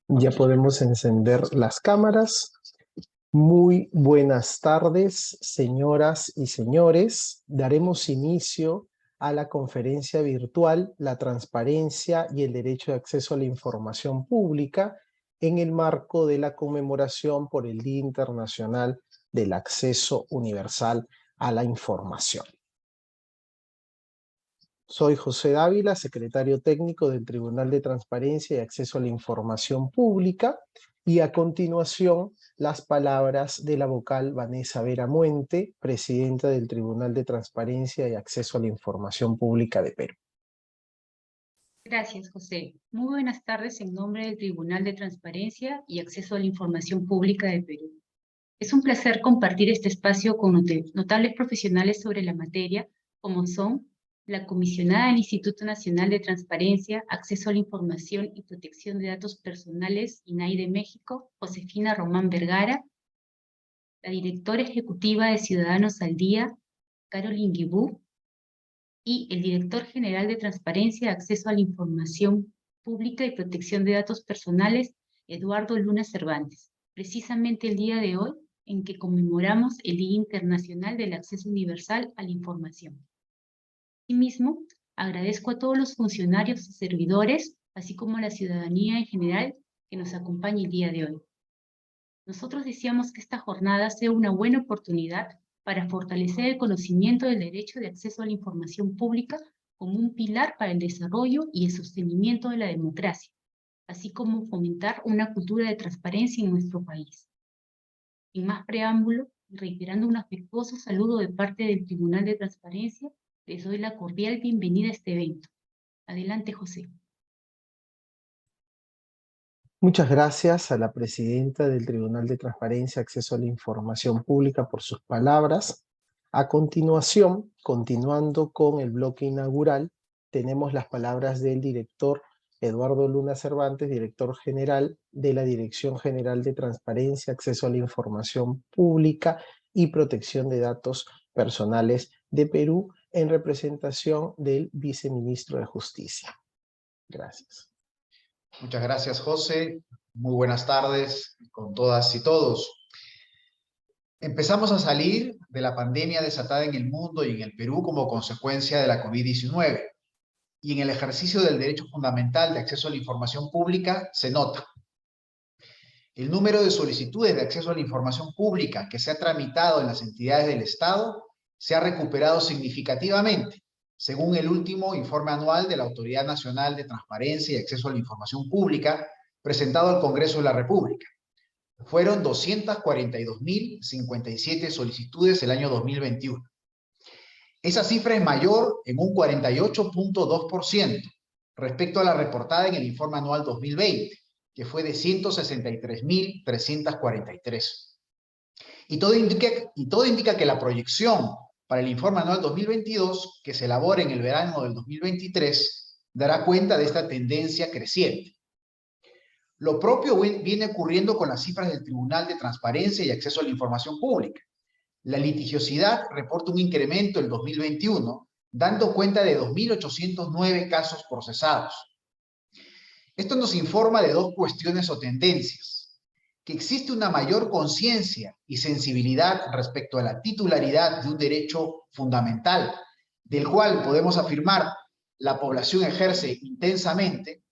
Ya podemos encender las cámaras. Muy buenas tardes, señoras y señores. Daremos inicio a la conferencia virtual La transparencia y el derecho de acceso a la información pública en el marco de la conmemoración por el Día Internacional del Acceso Universal a la Información. Soy José Dávila, secretario técnico del Tribunal de Transparencia y Acceso a la Información Pública, y a continuación las palabras de la vocal Vanessa Vera Muente, presidenta del Tribunal de Transparencia y Acceso a la Información Pública de Perú. Gracias, José. Muy buenas tardes en nombre del Tribunal de Transparencia y Acceso a la Información Pública de Perú. Es un placer compartir este espacio con notables profesionales sobre la materia, como son la comisionada del Instituto Nacional de Transparencia, Acceso a la Información y Protección de Datos Personales, INAI de México, Josefina Román Vergara, la directora ejecutiva de Ciudadanos al Día, Caroline Guibú, y el director general de Transparencia, Acceso a la Información Pública y Protección de Datos Personales, Eduardo Luna Cervantes, precisamente el día de hoy en que conmemoramos el Día Internacional del Acceso Universal a la Información. Asimismo, agradezco a todos los funcionarios y servidores, así como a la ciudadanía en general, que nos acompaña el día de hoy. Nosotros deseamos que esta jornada sea una buena oportunidad para fortalecer el conocimiento del derecho de acceso a la información pública como un pilar para el desarrollo y el sostenimiento de la democracia, así como fomentar una cultura de transparencia en nuestro país. Sin más preámbulo, y reiterando un afectuoso saludo de parte del Tribunal de Transparencia, les doy la cordial bienvenida a este evento. Adelante, José. Muchas gracias a la presidenta del Tribunal de Transparencia y Acceso a la Información Pública por sus palabras. A continuación, continuando con el bloque inaugural, tenemos las palabras del director Eduardo Luna Cervantes, director general de la Dirección General de Transparencia, Acceso a la Información Pública y Protección de Datos Personales de Perú, en representación del viceministro de Justicia. Gracias. Muchas gracias, José. Muy buenas tardes con todas y todos. Empezamos a salir de la pandemia desatada en el mundo y en el Perú como consecuencia de la COVID-19. Y en el ejercicio del derecho fundamental de acceso a la información pública se nota. El número de solicitudes de acceso a la información pública que se ha tramitado en las entidades del Estado se ha recuperado significativamente, según el último informe anual de la Autoridad Nacional de Transparencia y Acceso a la Información Pública, presentado al Congreso de la República. Fueron 242.057 solicitudes el año 2021. Esa cifra es mayor en un 48.2% respecto a la reportada en el informe anual 2020, que fue de 163.343. Y todo indica que la proyección para el informe anual 2022, que se elabora en el verano del 2023, dará cuenta de esta tendencia creciente. Lo propio viene ocurriendo con las cifras del Tribunal de Transparencia y Acceso a la Información Pública. La litigiosidad reporta un incremento en 2021, dando cuenta de 2.809 casos procesados. Esto nos informa de dos cuestiones o tendencias: que existe una mayor conciencia y sensibilidad respecto a la titularidad de un derecho fundamental, del cual podemos afirmar la población ejerce intensamente.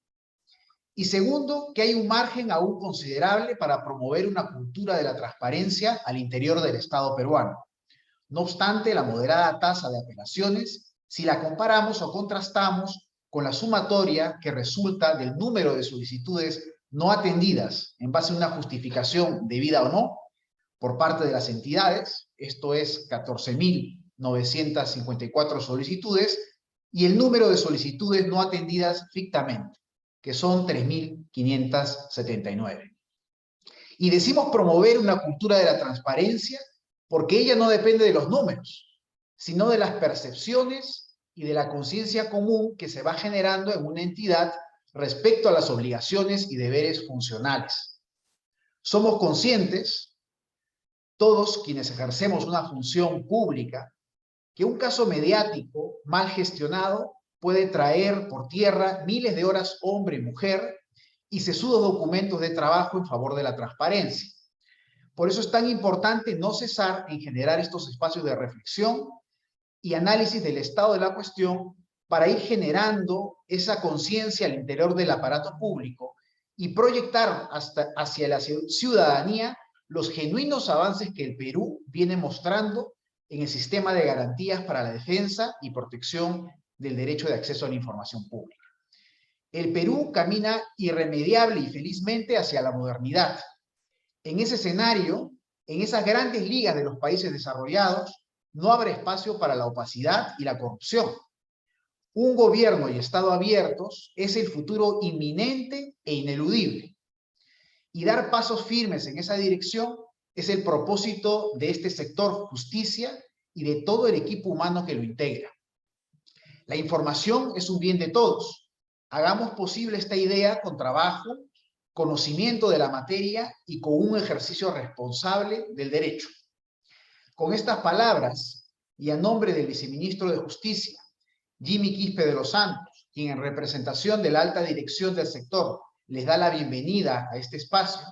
Y segundo, que hay un margen aún considerable para promover una cultura de la transparencia al interior del Estado peruano. No obstante, la moderada tasa de apelaciones, si la comparamos o contrastamos con la sumatoria que resulta del número de solicitudes no atendidas en base a una justificación debida o no por parte de las entidades, esto es 14.954 solicitudes, y el número de solicitudes no atendidas fictamente, que son 3.579. Y decimos promover una cultura de la transparencia porque ella no depende de los números, sino de las percepciones y de la conciencia común que se va generando en una entidad respecto a las obligaciones y deberes funcionales. Somos conscientes, todos quienes ejercemos una función pública, que un caso mediático mal gestionado puede traer por tierra miles de horas hombre y mujer y sesudos documentos de trabajo en favor de la transparencia. Por eso es tan importante no cesar en generar estos espacios de reflexión y análisis del estado de la cuestión para ir generando esa conciencia al interior del aparato público y proyectar hacia la ciudadanía los genuinos avances que el Perú viene mostrando en el sistema de garantías para la defensa y protección del derecho de acceso a la información pública. El Perú camina irremediable y felizmente hacia la modernidad. En ese escenario, en esas grandes ligas de los países desarrollados, no habrá espacio para la opacidad y la corrupción. Un gobierno y Estado abiertos es el futuro inminente e ineludible. Y dar pasos firmes en esa dirección es el propósito de este sector justicia y de todo el equipo humano que lo integra. La información es un bien de todos. Hagamos posible esta idea con trabajo, conocimiento de la materia y con un ejercicio responsable del derecho. Con estas palabras, y a nombre del viceministro de Justicia, Jimmy Quispe de los Santos, quien en representación de la alta dirección del sector les da la bienvenida a este espacio,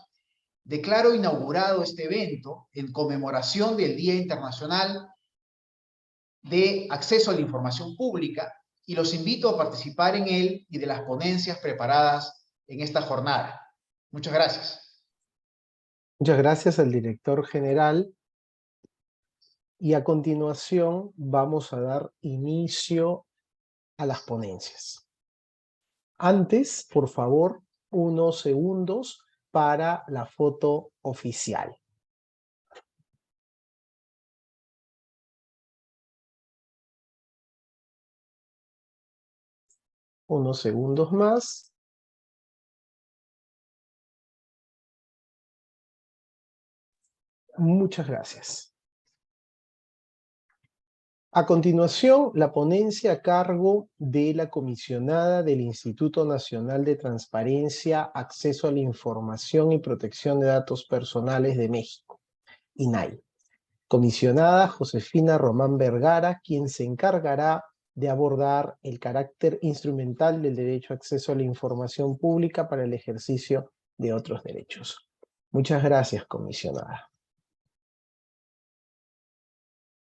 declaro inaugurado este evento en conmemoración del Día Internacional de Acceso a la Información Pública y los invito a participar en él y de las ponencias preparadas en esta jornada. Muchas gracias. Muchas gracias al director general. Y a continuación vamos a dar inicio a las ponencias. Antes, por favor, unos segundos para la foto oficial. Unos segundos más. Muchas gracias. A continuación, la ponencia a cargo de la comisionada del Instituto Nacional de Transparencia, Acceso a la Información y Protección de Datos Personales de México, INAI. Comisionada Josefina Román Vergara, quien se encargará de abordar el carácter instrumental del derecho a acceso a la información pública para el ejercicio de otros derechos. Muchas gracias, comisionada.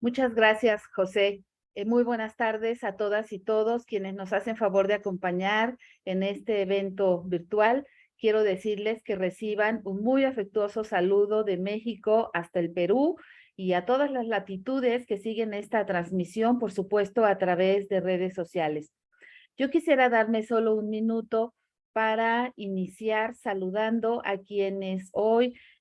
Muchas gracias, José. Muy buenas tardes a todas y todos quienes nos hacen favor de acompañar en este evento virtual. Quiero decirles que reciban un muy afectuoso saludo de México hasta el Perú y a todas las latitudes que siguen esta transmisión, por supuesto, a través de redes sociales. Yo quisiera darme solo un minuto para iniciar saludando a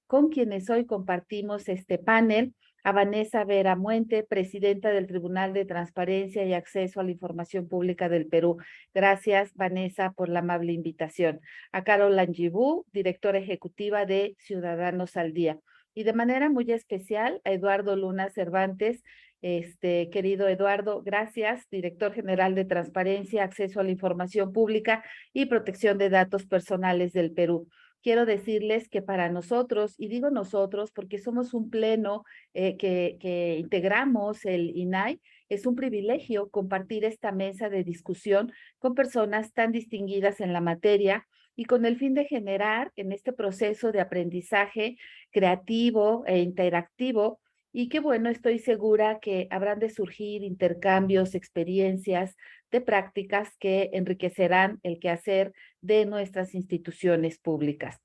con quienes hoy compartimos este panel. A Vanessa Vera Muente, presidenta del Tribunal de Transparencia y Acceso a la Información Pública del Perú. Gracias, Vanessa, por la amable invitación. A Carol Angibú, directora ejecutiva de Ciudadanos al Día. Y de manera muy especial a Eduardo Luna Cervantes. Querido Eduardo, gracias, director general de Transparencia, Acceso a la Información Pública y Protección de Datos Personales del Perú. Quiero decirles que para nosotros, y digo nosotros porque somos un pleno que integramos el INAI, es un privilegio compartir esta mesa de discusión con personas tan distinguidas en la materia y con el fin de generar en este proceso de aprendizaje creativo e interactivo. Y qué bueno, estoy segura que habrán de surgir intercambios, experiencias de prácticas que enriquecerán el quehacer de nuestras instituciones públicas.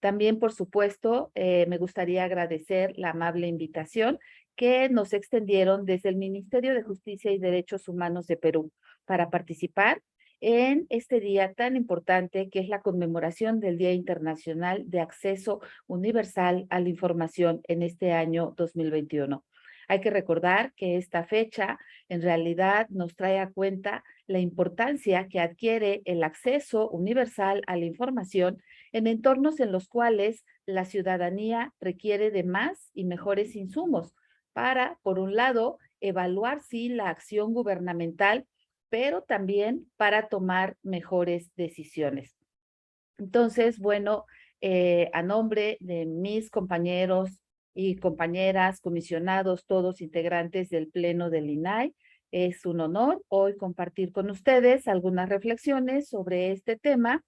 También, por supuesto, me gustaría agradecer la amable invitación que nos extendieron desde el Ministerio de Justicia y Derechos Humanos de Perú para participar en este día tan importante que es la conmemoración del Día Internacional de Acceso Universal a la Información en este año 2021. Hay que recordar que esta fecha en realidad nos trae a cuenta la importancia que adquiere el acceso universal a la información en entornos en los cuales la ciudadanía requiere de más y mejores insumos para, por un lado, evaluar sí la acción gubernamental, pero también para tomar mejores decisiones. Entonces, bueno, a nombre de mis compañeros y compañeras, comisionados, todos integrantes del Pleno del INAI, es un honor hoy compartir con ustedes algunas reflexiones sobre este tema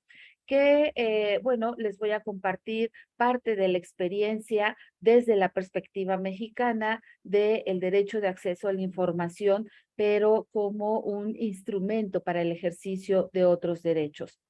que, bueno, les voy a compartir parte de la experiencia desde la perspectiva mexicana del derecho de acceso a la información, pero como un instrumento para el ejercicio de otros derechos.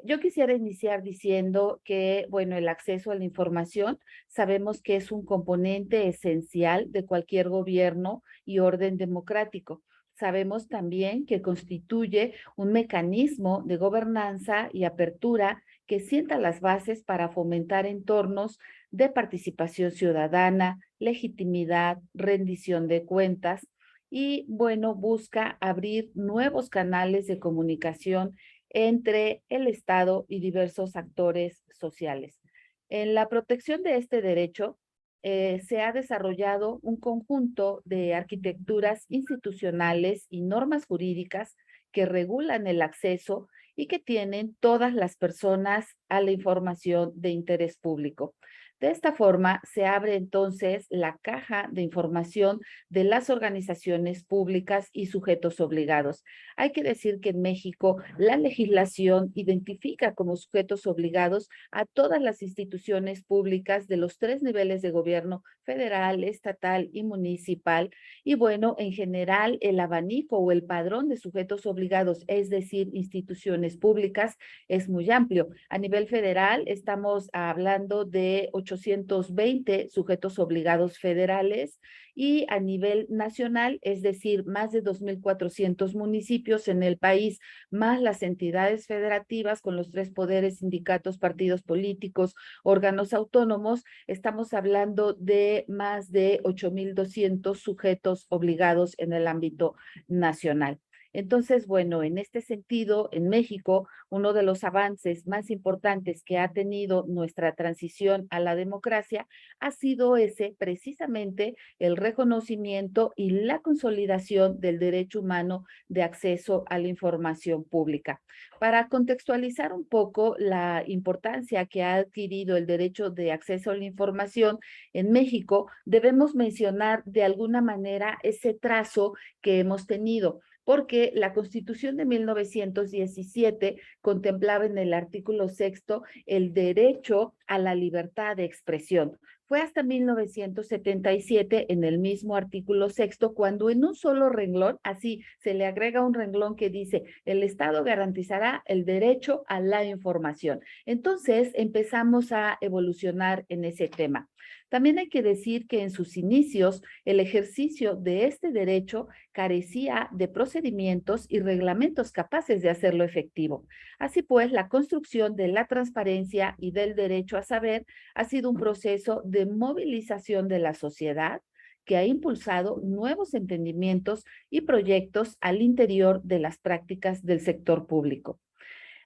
Yo quisiera iniciar diciendo que, bueno, el acceso a la información sabemos que es un componente esencial de cualquier gobierno y orden democrático. Sabemos también que constituye un mecanismo de gobernanza y apertura que sienta las bases para fomentar entornos de participación ciudadana, legitimidad, rendición de cuentas y, bueno, busca abrir nuevos canales de comunicación entre el Estado y diversos actores sociales. En la protección de este derecho, se ha desarrollado un conjunto de arquitecturas institucionales y normas jurídicas que regulan el acceso y que tienen todas las personas a la información de interés público. De esta forma, se abre entonces la caja de información de las organizaciones públicas y sujetos obligados. Hay que decir que en México la legislación identifica como sujetos obligados a todas las instituciones públicas de los 3 niveles de gobierno: federal, estatal y municipal. Y bueno, en general, el abanico o el padrón de sujetos obligados, es decir, instituciones públicas, es muy amplio. A nivel federal, estamos hablando de 820 sujetos obligados federales, y a nivel nacional, es decir, más de 2,400 municipios en el país, más las entidades federativas con los 3 poderes, sindicatos, partidos políticos, órganos autónomos, estamos hablando de más de 8,200 sujetos obligados en el ámbito nacional. Entonces, bueno, en este sentido, en México, uno de los avances más importantes que ha tenido nuestra transición a la democracia ha sido ese, precisamente, el reconocimiento y la consolidación del derecho humano de acceso a la información pública. Para contextualizar un poco la importancia que ha adquirido el derecho de acceso a la información en México, debemos mencionar de alguna manera ese trazo que hemos tenido, porque la Constitución de 1917 contemplaba en el artículo 6º el derecho a la libertad de expresión. Fue hasta 1977, en el mismo artículo 6º, cuando en un solo renglón, así se le agrega un renglón que dice: el Estado garantizará el derecho a la información. Entonces empezamos a evolucionar en ese tema. También hay que decir que en sus inicios el ejercicio de este derecho carecía de procedimientos y reglamentos capaces de hacerlo efectivo. Así pues, la construcción de la transparencia y del derecho a saber ha sido un proceso de movilización de la sociedad que ha impulsado nuevos entendimientos y proyectos al interior de las prácticas del sector público.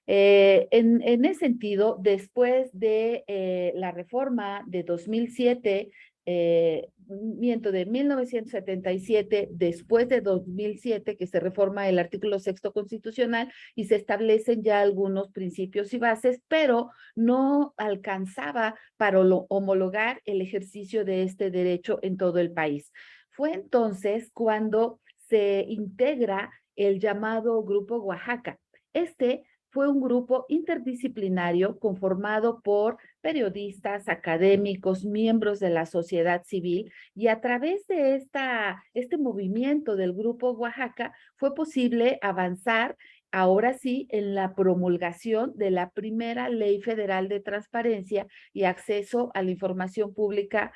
En ese sentido, después de la reforma de 2007, de 1977, después de 2007, que se reforma el artículo 6º constitucional y se establecen ya algunos principios y bases, pero no alcanzaba para homologar el ejercicio de este derecho en todo el país. Fue entonces cuando se integra el llamado Grupo Oaxaca. Este fue un grupo interdisciplinario conformado por periodistas, académicos, miembros de la sociedad civil, y a través de este movimiento del Grupo Oaxaca fue posible avanzar ahora sí en la promulgación de la primera Ley Federal de Transparencia y Acceso a la Información Pública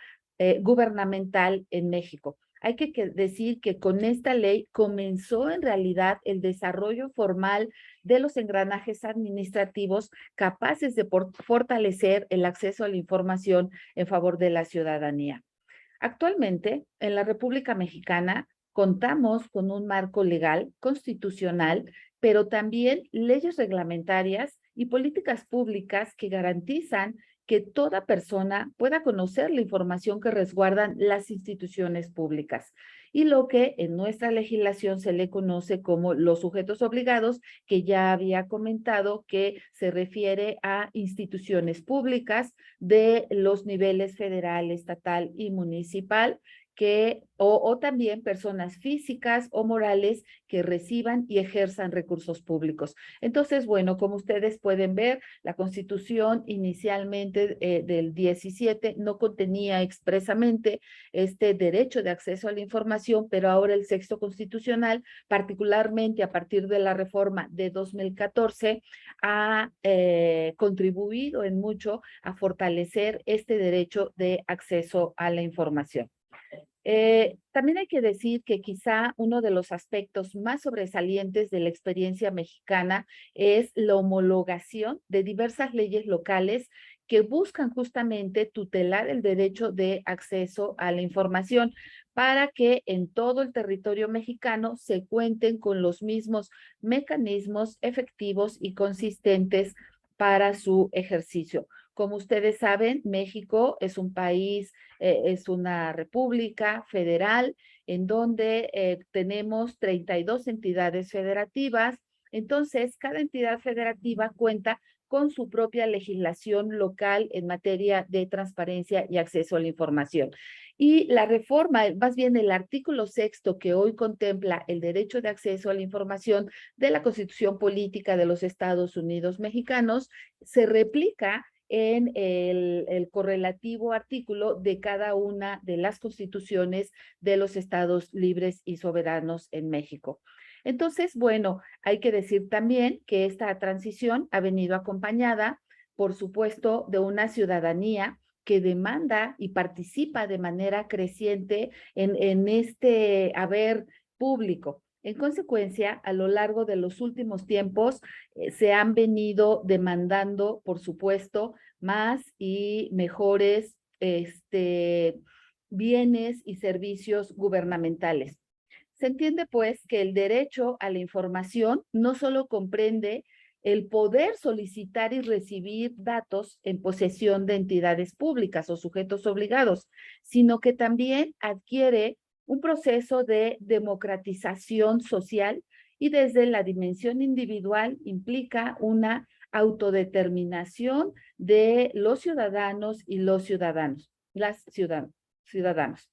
gubernamental en México. Hay que decir que con esta ley comenzó en realidad el desarrollo formal de los engranajes administrativos capaces de fortalecer el acceso a la información en favor de la ciudadanía. Actualmente, en la República Mexicana, contamos con un marco legal, constitucional, pero también leyes reglamentarias y políticas públicas que garantizan que toda persona pueda conocer la información que resguardan las instituciones públicas, y lo que en nuestra legislación se le conoce como los sujetos obligados, que ya había comentado que se refiere a instituciones públicas de los niveles federal, estatal y municipal, o también personas físicas o morales que reciban y ejerzan recursos públicos. Entonces, bueno, como ustedes pueden ver, la Constitución inicialmente del 17 no contenía expresamente este derecho de acceso a la información, pero ahora el texto constitucional, particularmente a partir de la reforma de 2014, ha contribuido en mucho a fortalecer este derecho de acceso a la información. También hay que decir que quizá uno de los aspectos más sobresalientes de la experiencia mexicana es la homologación de diversas leyes locales que buscan justamente tutelar el derecho de acceso a la información para que en todo el territorio mexicano se cuenten con los mismos mecanismos efectivos y consistentes para su ejercicio. Como ustedes saben, México es un país, es una república federal en donde tenemos 32 entidades federativas. Entonces, cada entidad federativa cuenta con su propia legislación local en materia de transparencia y acceso a la información. Y la reforma, más bien el artículo 6 que hoy contempla el derecho de acceso a la información de la Constitución Política de los Estados Unidos Mexicanos, se replica en el correlativo artículo de cada una de las constituciones de los estados libres y soberanos en México. Entonces, bueno, hay que decir también que esta transición ha venido acompañada, por supuesto, de una ciudadanía que demanda y participa de manera creciente en este haber público. En consecuencia, a lo largo de los últimos tiempos, se han venido demandando, por supuesto, más y mejores bienes y servicios gubernamentales. Se entiende, pues, que el derecho a la información no solo comprende el poder solicitar y recibir datos en posesión de entidades públicas o sujetos obligados, sino que también adquiere un proceso de democratización social y desde la dimensión individual implica una autodeterminación de los ciudadanos y las ciudadanos.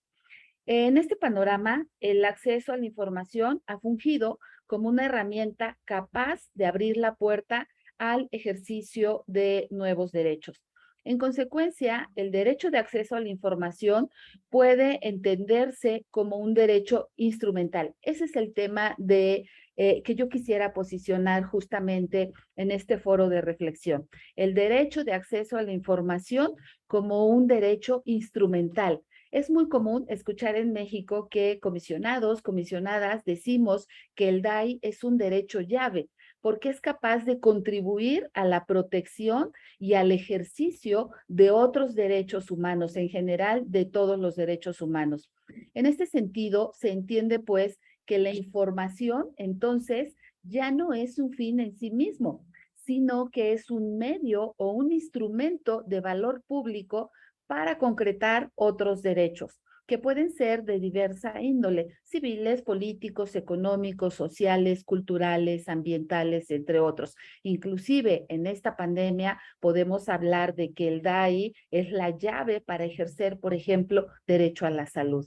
En este panorama, el acceso a la información ha fungido como una herramienta capaz de abrir la puerta al ejercicio de nuevos derechos. En consecuencia, el derecho de acceso a la información puede entenderse como un derecho instrumental. Ese es el tema que yo quisiera posicionar justamente en este foro de reflexión. El derecho de acceso a la información como un derecho instrumental. Es muy común escuchar en México que comisionados, comisionadas, decimos que el DAI es un derecho llave, porque es capaz de contribuir a la protección y al ejercicio de otros derechos humanos, en general de todos los derechos humanos. En este sentido, se entiende pues que la información entonces ya no es un fin en sí mismo, sino que es un medio o un instrumento de valor público para concretar otros derechos que pueden ser de diversa índole, civiles, políticos, económicos, sociales, culturales, ambientales, entre otros. Inclusive en esta pandemia podemos hablar de que el DAI es la llave para ejercer, por ejemplo, derecho a la salud.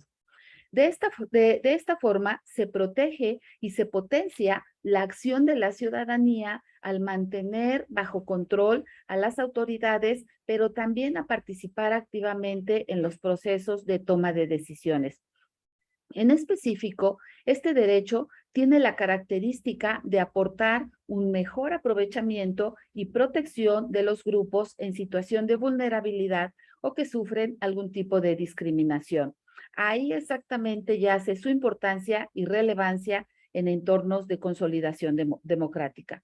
De esta forma se protege y se potencia la acción de la ciudadanía al mantener bajo control a las autoridades, pero también a participar activamente en los procesos de toma de decisiones. En específico, este derecho tiene la característica de aportar un mejor aprovechamiento y protección de los grupos en situación de vulnerabilidad o que sufren algún tipo de discriminación. Ahí exactamente yace su importancia y relevancia en entornos de consolidación democrática.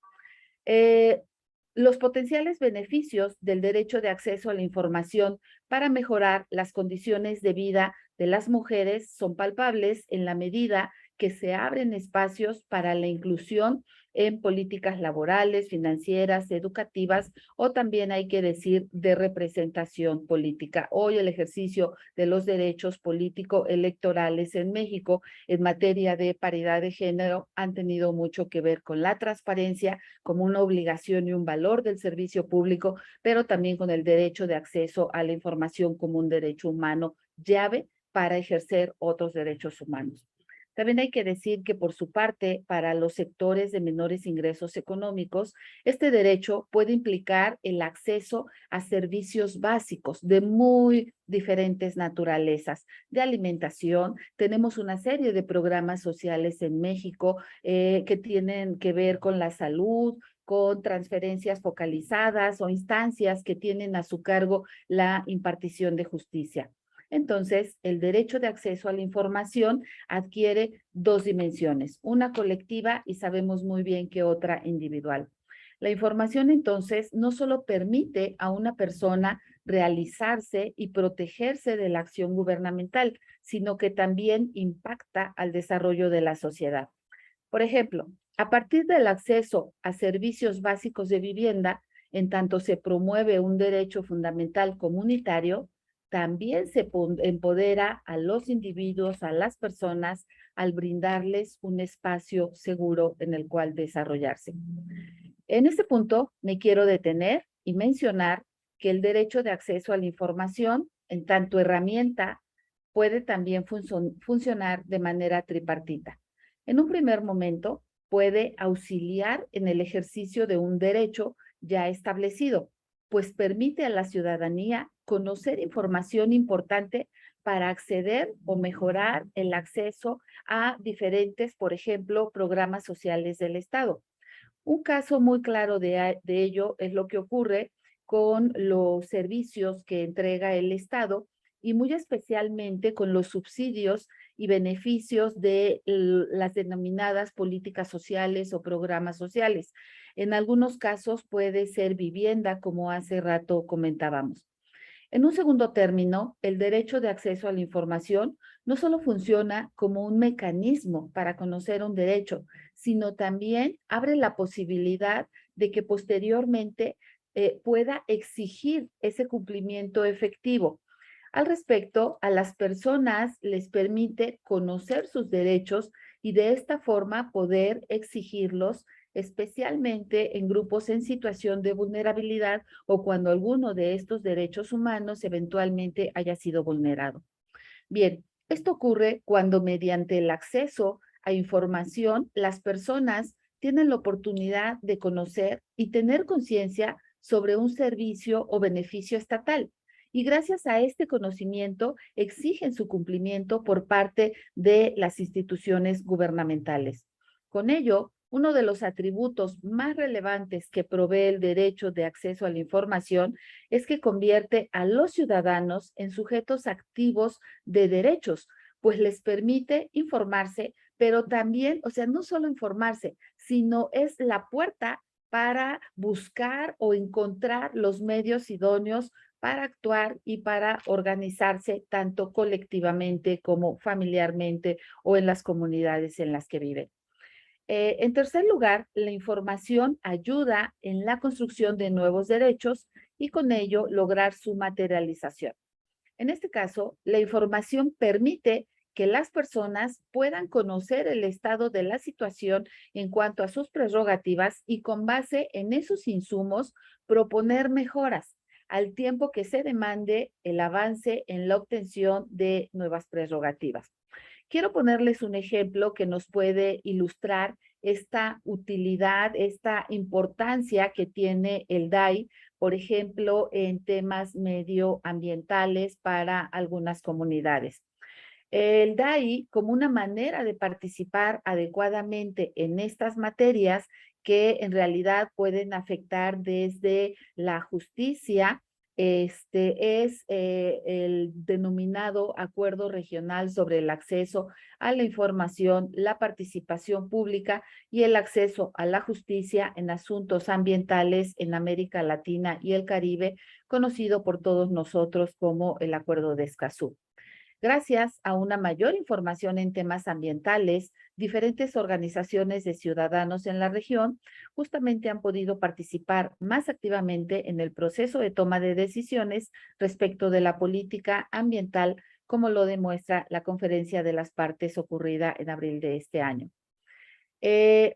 Los potenciales beneficios del derecho de acceso a la información para mejorar las condiciones de vida de las mujeres son palpables en la medida que se abren espacios para la inclusión en políticas laborales, financieras, educativas o también hay que decir de representación política. Hoy el ejercicio de los derechos político-electorales en México en materia de paridad de género han tenido mucho que ver con la transparencia como una obligación y un valor del servicio público, pero también con el derecho de acceso a la información como un derecho humano llave para ejercer otros derechos humanos. También hay que decir que por su parte, para los sectores de menores ingresos económicos, este derecho puede implicar el acceso a servicios básicos de muy diferentes naturalezas, de alimentación. Tenemos una serie de programas sociales en México que tienen que ver con la salud, con transferencias focalizadas o instancias que tienen a su cargo la impartición de justicia. Entonces, el derecho de acceso a la información adquiere dos dimensiones, una colectiva y sabemos muy bien que otra individual. La información, entonces, no solo permite a una persona realizarse y protegerse de la acción gubernamental, sino que también impacta al desarrollo de la sociedad. Por ejemplo, a partir del acceso a servicios básicos de vivienda, en tanto se promueve un derecho fundamental comunitario, también se empodera a los individuos, a las personas, al brindarles un espacio seguro en el cual desarrollarse. En este punto me quiero detener y mencionar que el derecho de acceso a la información, en tanto herramienta, puede también funcionar de manera tripartita. En un primer momento, puede auxiliar en el ejercicio de un derecho ya establecido, pues permite a la ciudadanía conocer información importante para acceder o mejorar el acceso a diferentes, por ejemplo, programas sociales del Estado. Un caso muy claro de ello es lo que ocurre con los servicios que entrega el Estado y muy especialmente con los subsidios y beneficios de las denominadas políticas sociales o programas sociales. En algunos casos puede ser vivienda, como hace rato comentábamos. En un segundo término, el derecho de acceso a la información no solo funciona como un mecanismo para conocer un derecho, sino también abre la posibilidad de que posteriormente pueda exigir ese cumplimiento efectivo. Al respecto, a las personas les permite conocer sus derechos y de esta forma poder exigirlos, especialmente en grupos en situación de vulnerabilidad o cuando alguno de estos derechos humanos eventualmente haya sido vulnerado. Bien, esto ocurre cuando mediante el acceso a información, las personas tienen la oportunidad de conocer y tener conciencia sobre un servicio o beneficio estatal. Y gracias a este conocimiento exigen su cumplimiento por parte de las instituciones gubernamentales. Con ello, uno de los atributos más relevantes que provee el derecho de acceso a la información es que convierte a los ciudadanos en sujetos activos de derechos, pues les permite informarse, pero también, o sea, no solo informarse, sino es la puerta para buscar o encontrar los medios idóneos para actuar y para organizarse tanto colectivamente como familiarmente o en las comunidades en las que viven. En tercer lugar, la información ayuda en la construcción de nuevos derechos y con ello lograr su materialización. En este caso, la información permite que las personas puedan conocer el estado de la situación en cuanto a sus prerrogativas y con base en esos insumos proponer mejoras al tiempo que se demande el avance en la obtención de nuevas prerrogativas. Quiero ponerles un ejemplo que nos puede ilustrar esta utilidad, esta importancia que tiene el DAI, por ejemplo, en temas medioambientales para algunas comunidades. El DAI, como una manera de participar adecuadamente en estas materias que en realidad pueden afectar desde la justicia, es el denominado Acuerdo Regional sobre el Acceso a la Información, la Participación Pública y el Acceso a la Justicia en Asuntos Ambientales en América Latina y el Caribe, conocido por todos nosotros como el Acuerdo de Escazú. Gracias a una mayor información en temas ambientales, diferentes organizaciones de ciudadanos en la región justamente han podido participar más activamente en el proceso de toma de decisiones respecto de la política ambiental, como lo demuestra la conferencia de las partes ocurrida en abril de este año.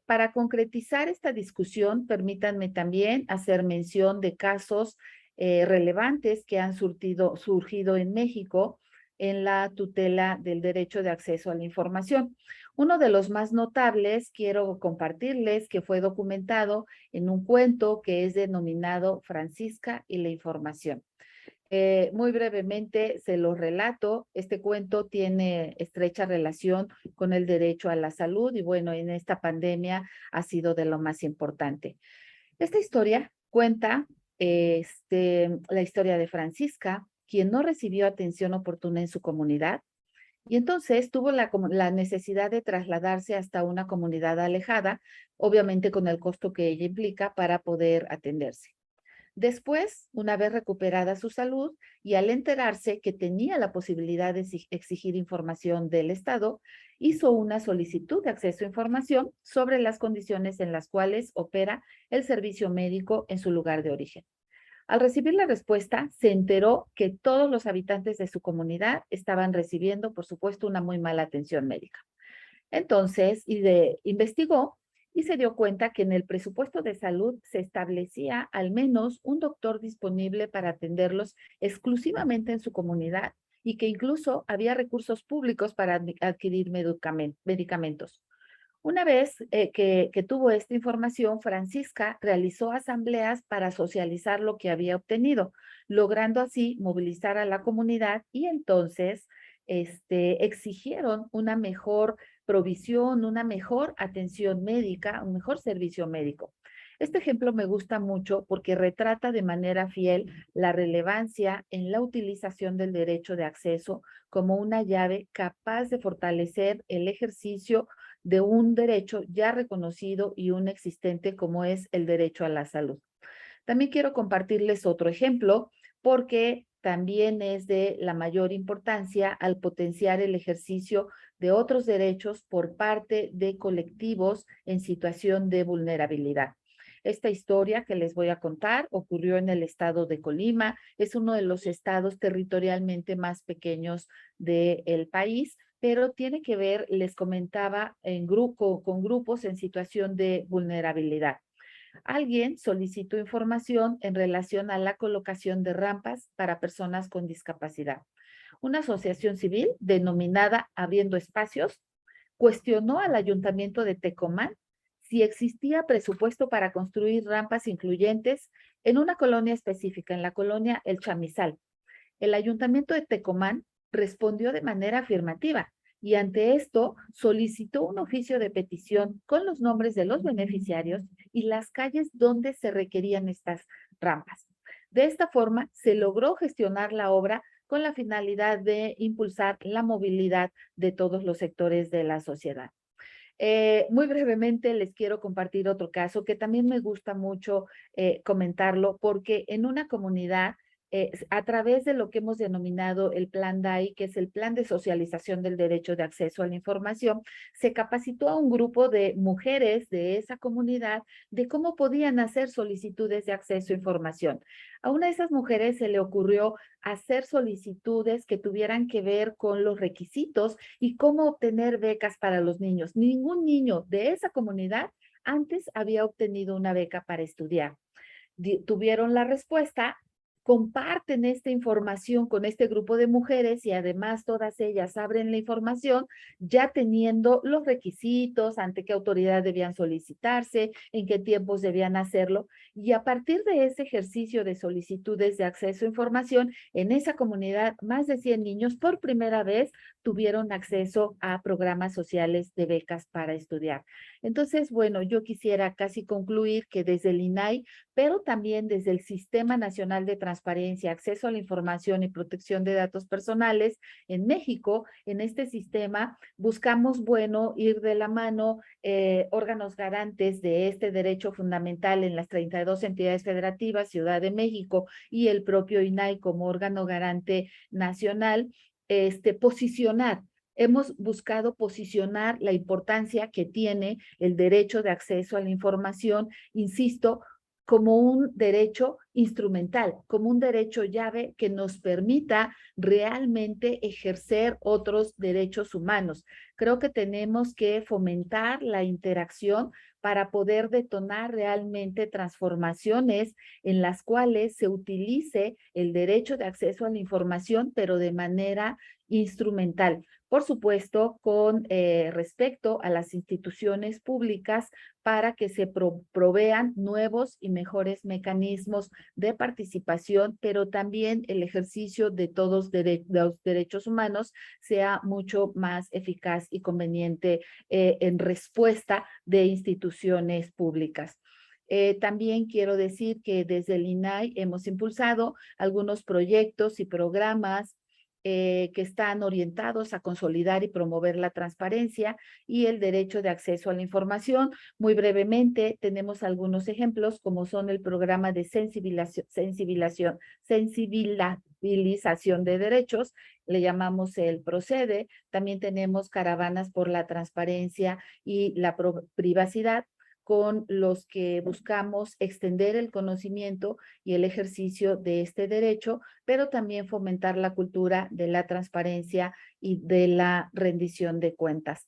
Para concretizar esta discusión, permítanme también hacer mención de casos relevantes que han surgido en México. en la tutela del derecho de acceso a la información. Uno de los más notables, quiero compartirles, que fue documentado en un cuento que es denominado Francisca y la información. Muy brevemente se lo relato. Este cuento tiene estrecha relación con el derecho a la salud y bueno, en esta pandemia ha sido de lo más importante. Esta historia cuenta la historia de Francisca, quien no recibió atención oportuna en su comunidad y entonces tuvo la necesidad de trasladarse hasta una comunidad alejada, obviamente con el costo que ella implica para poder atenderse. Después, una vez recuperada su salud y al enterarse que tenía la posibilidad de exigir información del Estado, hizo una solicitud de acceso a información sobre las condiciones en las cuales opera el servicio médico en su lugar de origen. Al recibir la respuesta, se enteró que todos los habitantes de su comunidad estaban recibiendo, por supuesto, una muy mala atención médica. Entonces, investigó y se dio cuenta que en el presupuesto de salud se establecía al menos un doctor disponible para atenderlos exclusivamente en su comunidad y que incluso había recursos públicos para adquirir medicamentos. Una vez que tuvo esta información, Francisca realizó asambleas para socializar lo que había obtenido, logrando así movilizar a la comunidad y entonces exigieron una mejor provisión, una mejor atención médica, un mejor servicio médico. Este ejemplo me gusta mucho porque retrata de manera fiel la relevancia en la utilización del derecho de acceso como una llave capaz de fortalecer el ejercicio de un derecho ya reconocido y un existente como es el derecho a la salud. También quiero compartirles otro ejemplo porque también es de la mayor importancia al potenciar el ejercicio de otros derechos por parte de colectivos en situación de vulnerabilidad. Esta historia que les voy a contar ocurrió en el estado de Colima, es uno de los estados territorialmente más pequeños del país, pero tiene que ver, les comentaba, con grupos en situación de vulnerabilidad. Alguien solicitó información en relación a la colocación de rampas para personas con discapacidad. Una asociación civil denominada Abriendo Espacios cuestionó al ayuntamiento de Tecomán si existía presupuesto para construir rampas incluyentes en una colonia específica, en la colonia El Chamizal. El ayuntamiento de Tecomán respondió de manera afirmativa y ante esto solicitó un oficio de petición con los nombres de los beneficiarios y las calles donde se requerían estas rampas. De esta forma, se logró gestionar la obra con la finalidad de impulsar la movilidad de todos los sectores de la sociedad. Muy brevemente les quiero compartir otro caso que también me gusta mucho comentarlo porque en una comunidad a través de lo que hemos denominado el Plan DAI, que es el Plan de Socialización del Derecho de Acceso a la Información, se capacitó a un grupo de mujeres de esa comunidad de cómo podían hacer solicitudes de acceso a información. A una de esas mujeres se le ocurrió hacer solicitudes que tuvieran que ver con los requisitos y cómo obtener becas para los niños. Ningún niño de esa comunidad antes había obtenido una beca para estudiar. Tuvieron la respuesta, comparten esta información con este grupo de mujeres y además todas ellas abren la información ya teniendo los requisitos, ante qué autoridad debían solicitarse, en qué tiempos debían hacerlo. Y a partir de ese ejercicio de solicitudes de acceso a información, en esa comunidad más de 100 niños por primera vez tuvieron acceso a programas sociales de becas para estudiar. Entonces, bueno, yo quisiera casi concluir que desde el INAI, pero también desde el Sistema Nacional de Transparencia, Acceso a la Información y Protección de Datos Personales en México, en este sistema buscamos, bueno, ir de la mano órganos garantes de este derecho fundamental en las 32 entidades federativas, Ciudad de México y el propio INAI como órgano garante nacional, posicionar. Hemos buscado posicionar la importancia que tiene el derecho de acceso a la información, insisto, como un derecho instrumental, como un derecho llave que nos permita realmente ejercer otros derechos humanos. Creo que tenemos que fomentar la interacción para poder detonar realmente transformaciones en las cuales se utilice el derecho de acceso a la información, pero de manera instrumental. Por supuesto, con respecto a las instituciones públicas para que se provean nuevos y mejores mecanismos de participación, pero también el ejercicio de todos los derechos humanos sea mucho más eficaz y conveniente en respuesta de instituciones públicas. También quiero decir que desde el INAI hemos impulsado algunos proyectos y programas que están orientados a consolidar y promover la transparencia y el derecho de acceso a la información. Muy brevemente, tenemos algunos ejemplos, como son el programa de sensibilización de derechos, le llamamos el PROCEDE. También tenemos caravanas por la transparencia y la privacidad, con los que buscamos extender el conocimiento y el ejercicio de este derecho, pero también fomentar la cultura de la transparencia y de la rendición de cuentas.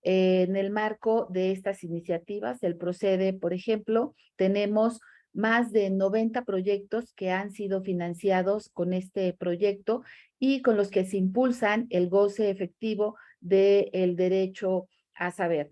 En el marco de estas iniciativas, el PROCEDE, por ejemplo, tenemos más de 90 proyectos que han sido financiados con este proyecto y con los que se impulsan el goce efectivo del derecho a saber.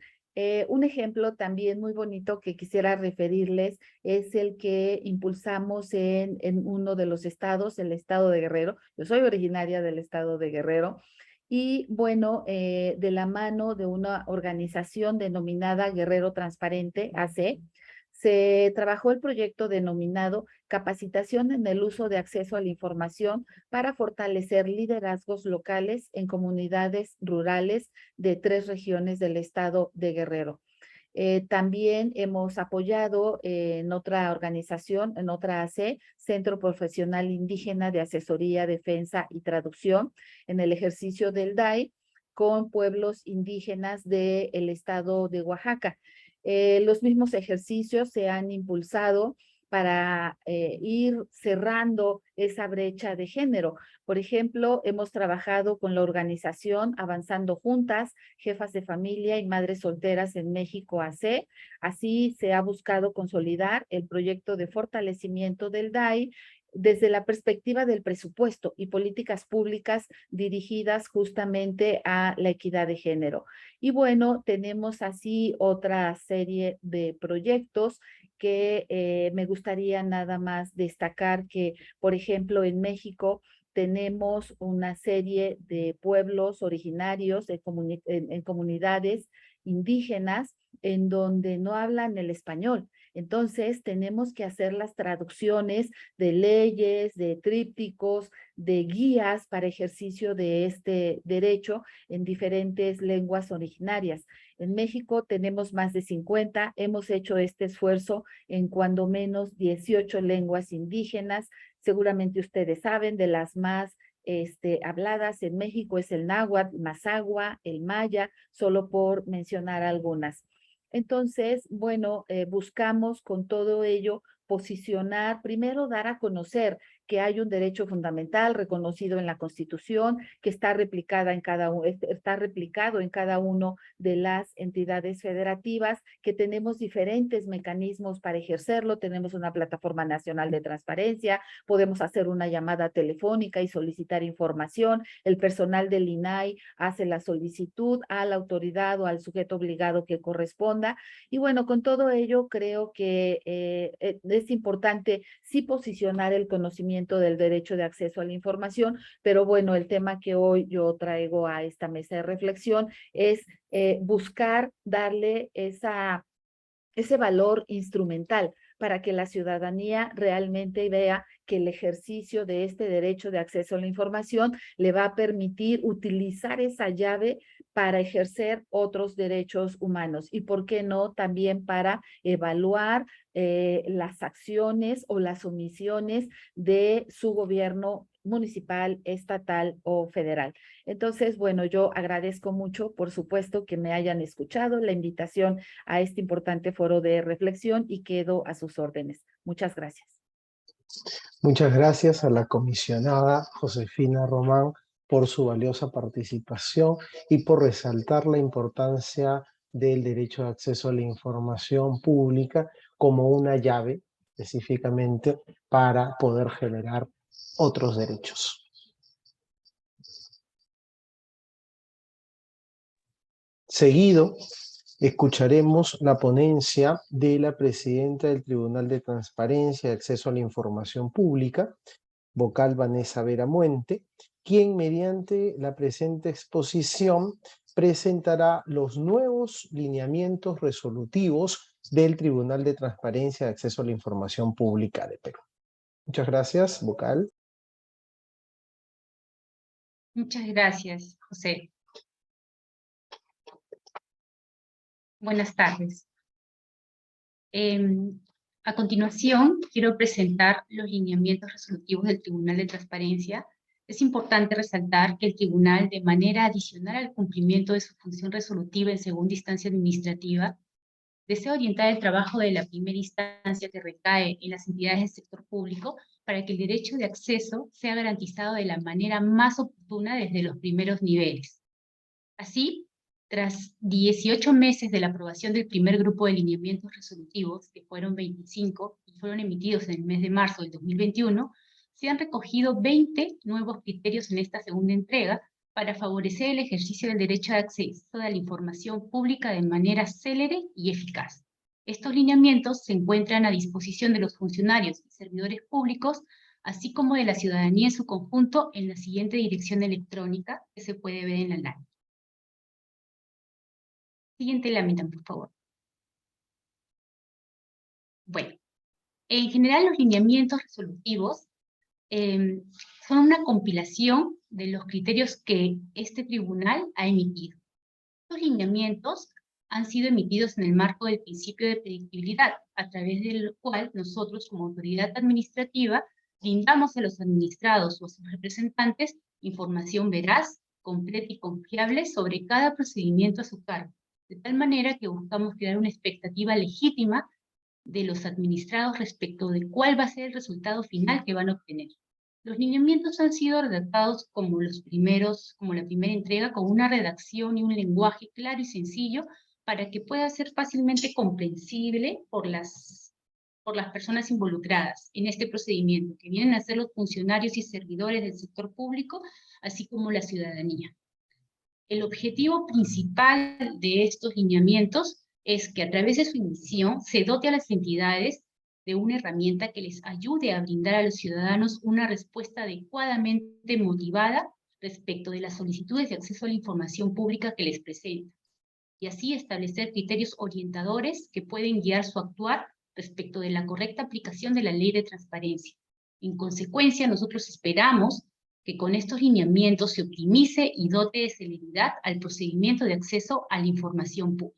Un ejemplo también muy bonito que quisiera referirles es el que impulsamos en uno de los estados, el estado de Guerrero. Yo soy originaria del estado de Guerrero y bueno, de la mano de una organización denominada Guerrero Transparente, AC, se trabajó el proyecto denominado Capacitación en el uso de acceso a la información para fortalecer liderazgos locales en comunidades rurales de 3 regiones del estado de Guerrero. También hemos apoyado en otra organización, en otra AC, Centro Profesional Indígena de Asesoría, Defensa y Traducción, en el ejercicio del DAI con pueblos indígenas del estado de Oaxaca. Los mismos ejercicios se han impulsado para ir cerrando esa brecha de género. Por ejemplo, hemos trabajado con la organización Avanzando Juntas, Jefas de Familia y Madres Solteras en México AC. Así se ha buscado consolidar el proyecto de fortalecimiento del DAI desde la perspectiva del presupuesto y políticas públicas dirigidas justamente a la equidad de género. Y bueno, tenemos así otra serie de proyectos que me gustaría nada más destacar que, por ejemplo, en México tenemos una serie de pueblos originarios en comunidades indígenas en donde no hablan el español. Entonces, tenemos que hacer las traducciones de leyes, de trípticos, de guías para ejercicio de este derecho en diferentes lenguas originarias. En México tenemos más de 50, hemos hecho este esfuerzo en cuando menos 18 lenguas indígenas. Seguramente ustedes saben de las más habladas en México es el náhuatl, mazahua, el maya, solo por mencionar algunas. Entonces, bueno, buscamos con todo ello posicionar, primero dar a conocer que hay un derecho fundamental reconocido en la Constitución, que está replicado en cada uno de las entidades federativas, que tenemos diferentes mecanismos para ejercerlo, tenemos una plataforma nacional de transparencia, podemos hacer una llamada telefónica y solicitar información, el personal del INAI hace la solicitud a la autoridad o al sujeto obligado que corresponda, y bueno, con todo ello creo que es importante sí posicionar el conocimiento del derecho de acceso a la información, pero bueno, el tema que hoy yo traigo a esta mesa de reflexión es buscar darle ese valor instrumental para que la ciudadanía realmente vea que el ejercicio de este derecho de acceso a la información le va a permitir utilizar esa llave para ejercer otros derechos humanos y, ¿por qué no?, también para evaluar las acciones o las omisiones de su gobierno municipal, estatal o federal. Entonces, bueno, yo agradezco mucho, por supuesto, que me hayan escuchado la invitación a este importante foro de reflexión y quedo a sus órdenes. Muchas gracias. Muchas gracias a la comisionada Josefina Román por su valiosa participación y por resaltar la importancia del derecho de acceso a la información pública como una llave específicamente para poder generar otros derechos. Seguido, escucharemos la ponencia de la presidenta del Tribunal de Transparencia y Acceso a la Información Pública, vocal Vanessa Vera Muente, quien mediante la presente exposición presentará los nuevos lineamientos resolutivos del Tribunal de Transparencia y Acceso a la Información Pública de Perú. Muchas gracias, vocal. Muchas gracias, José. Buenas tardes. A continuación, quiero presentar los lineamientos resolutivos del Tribunal de Transparencia. Es importante resaltar que el Tribunal, de manera adicional al cumplimiento de su función resolutiva en segunda instancia administrativa, desea orientar el trabajo de la primera instancia que recae en las entidades del sector público para que el derecho de acceso sea garantizado de la manera más oportuna desde los primeros niveles. Así, tras 18 meses de la aprobación del primer grupo de lineamientos resolutivos, que fueron 25 y fueron emitidos en el mes de marzo del 2021, se han recogido 20 nuevos criterios en esta segunda entrega para favorecer el ejercicio del derecho de acceso a la información pública de manera célere y eficaz. Estos lineamientos se encuentran a disposición de los funcionarios y servidores públicos, así como de la ciudadanía en su conjunto, en la siguiente dirección electrónica que se puede ver en la lámina. Siguiente lámina, por favor. Bueno, en general los lineamientos resolutivos son una compilación de los criterios que este tribunal ha emitido. Estos lineamientos han sido emitidos en el marco del principio de predictibilidad, a través del cual nosotros, como autoridad administrativa, brindamos a los administrados o a sus representantes información veraz, completa y confiable sobre cada procedimiento a su cargo, de tal manera que buscamos crear una expectativa legítima de los administrados respecto de cuál va a ser el resultado final que van a obtener. Los lineamientos han sido redactados como la primera entrega, con una redacción y un lenguaje claro y sencillo para que pueda ser fácilmente comprensible por las personas involucradas en este procedimiento, que vienen a ser los funcionarios y servidores del sector público, así como la ciudadanía. El objetivo principal de estos lineamientos es que a través de su emisión se dote a las entidades de una herramienta que les ayude a brindar a los ciudadanos una respuesta adecuadamente motivada respecto de las solicitudes de acceso a la información pública que les presenta, y así establecer criterios orientadores que pueden guiar su actuar respecto de la correcta aplicación de la ley de transparencia. En consecuencia, nosotros esperamos que con estos lineamientos se optimice y dote de celeridad al procedimiento de acceso a la información pública.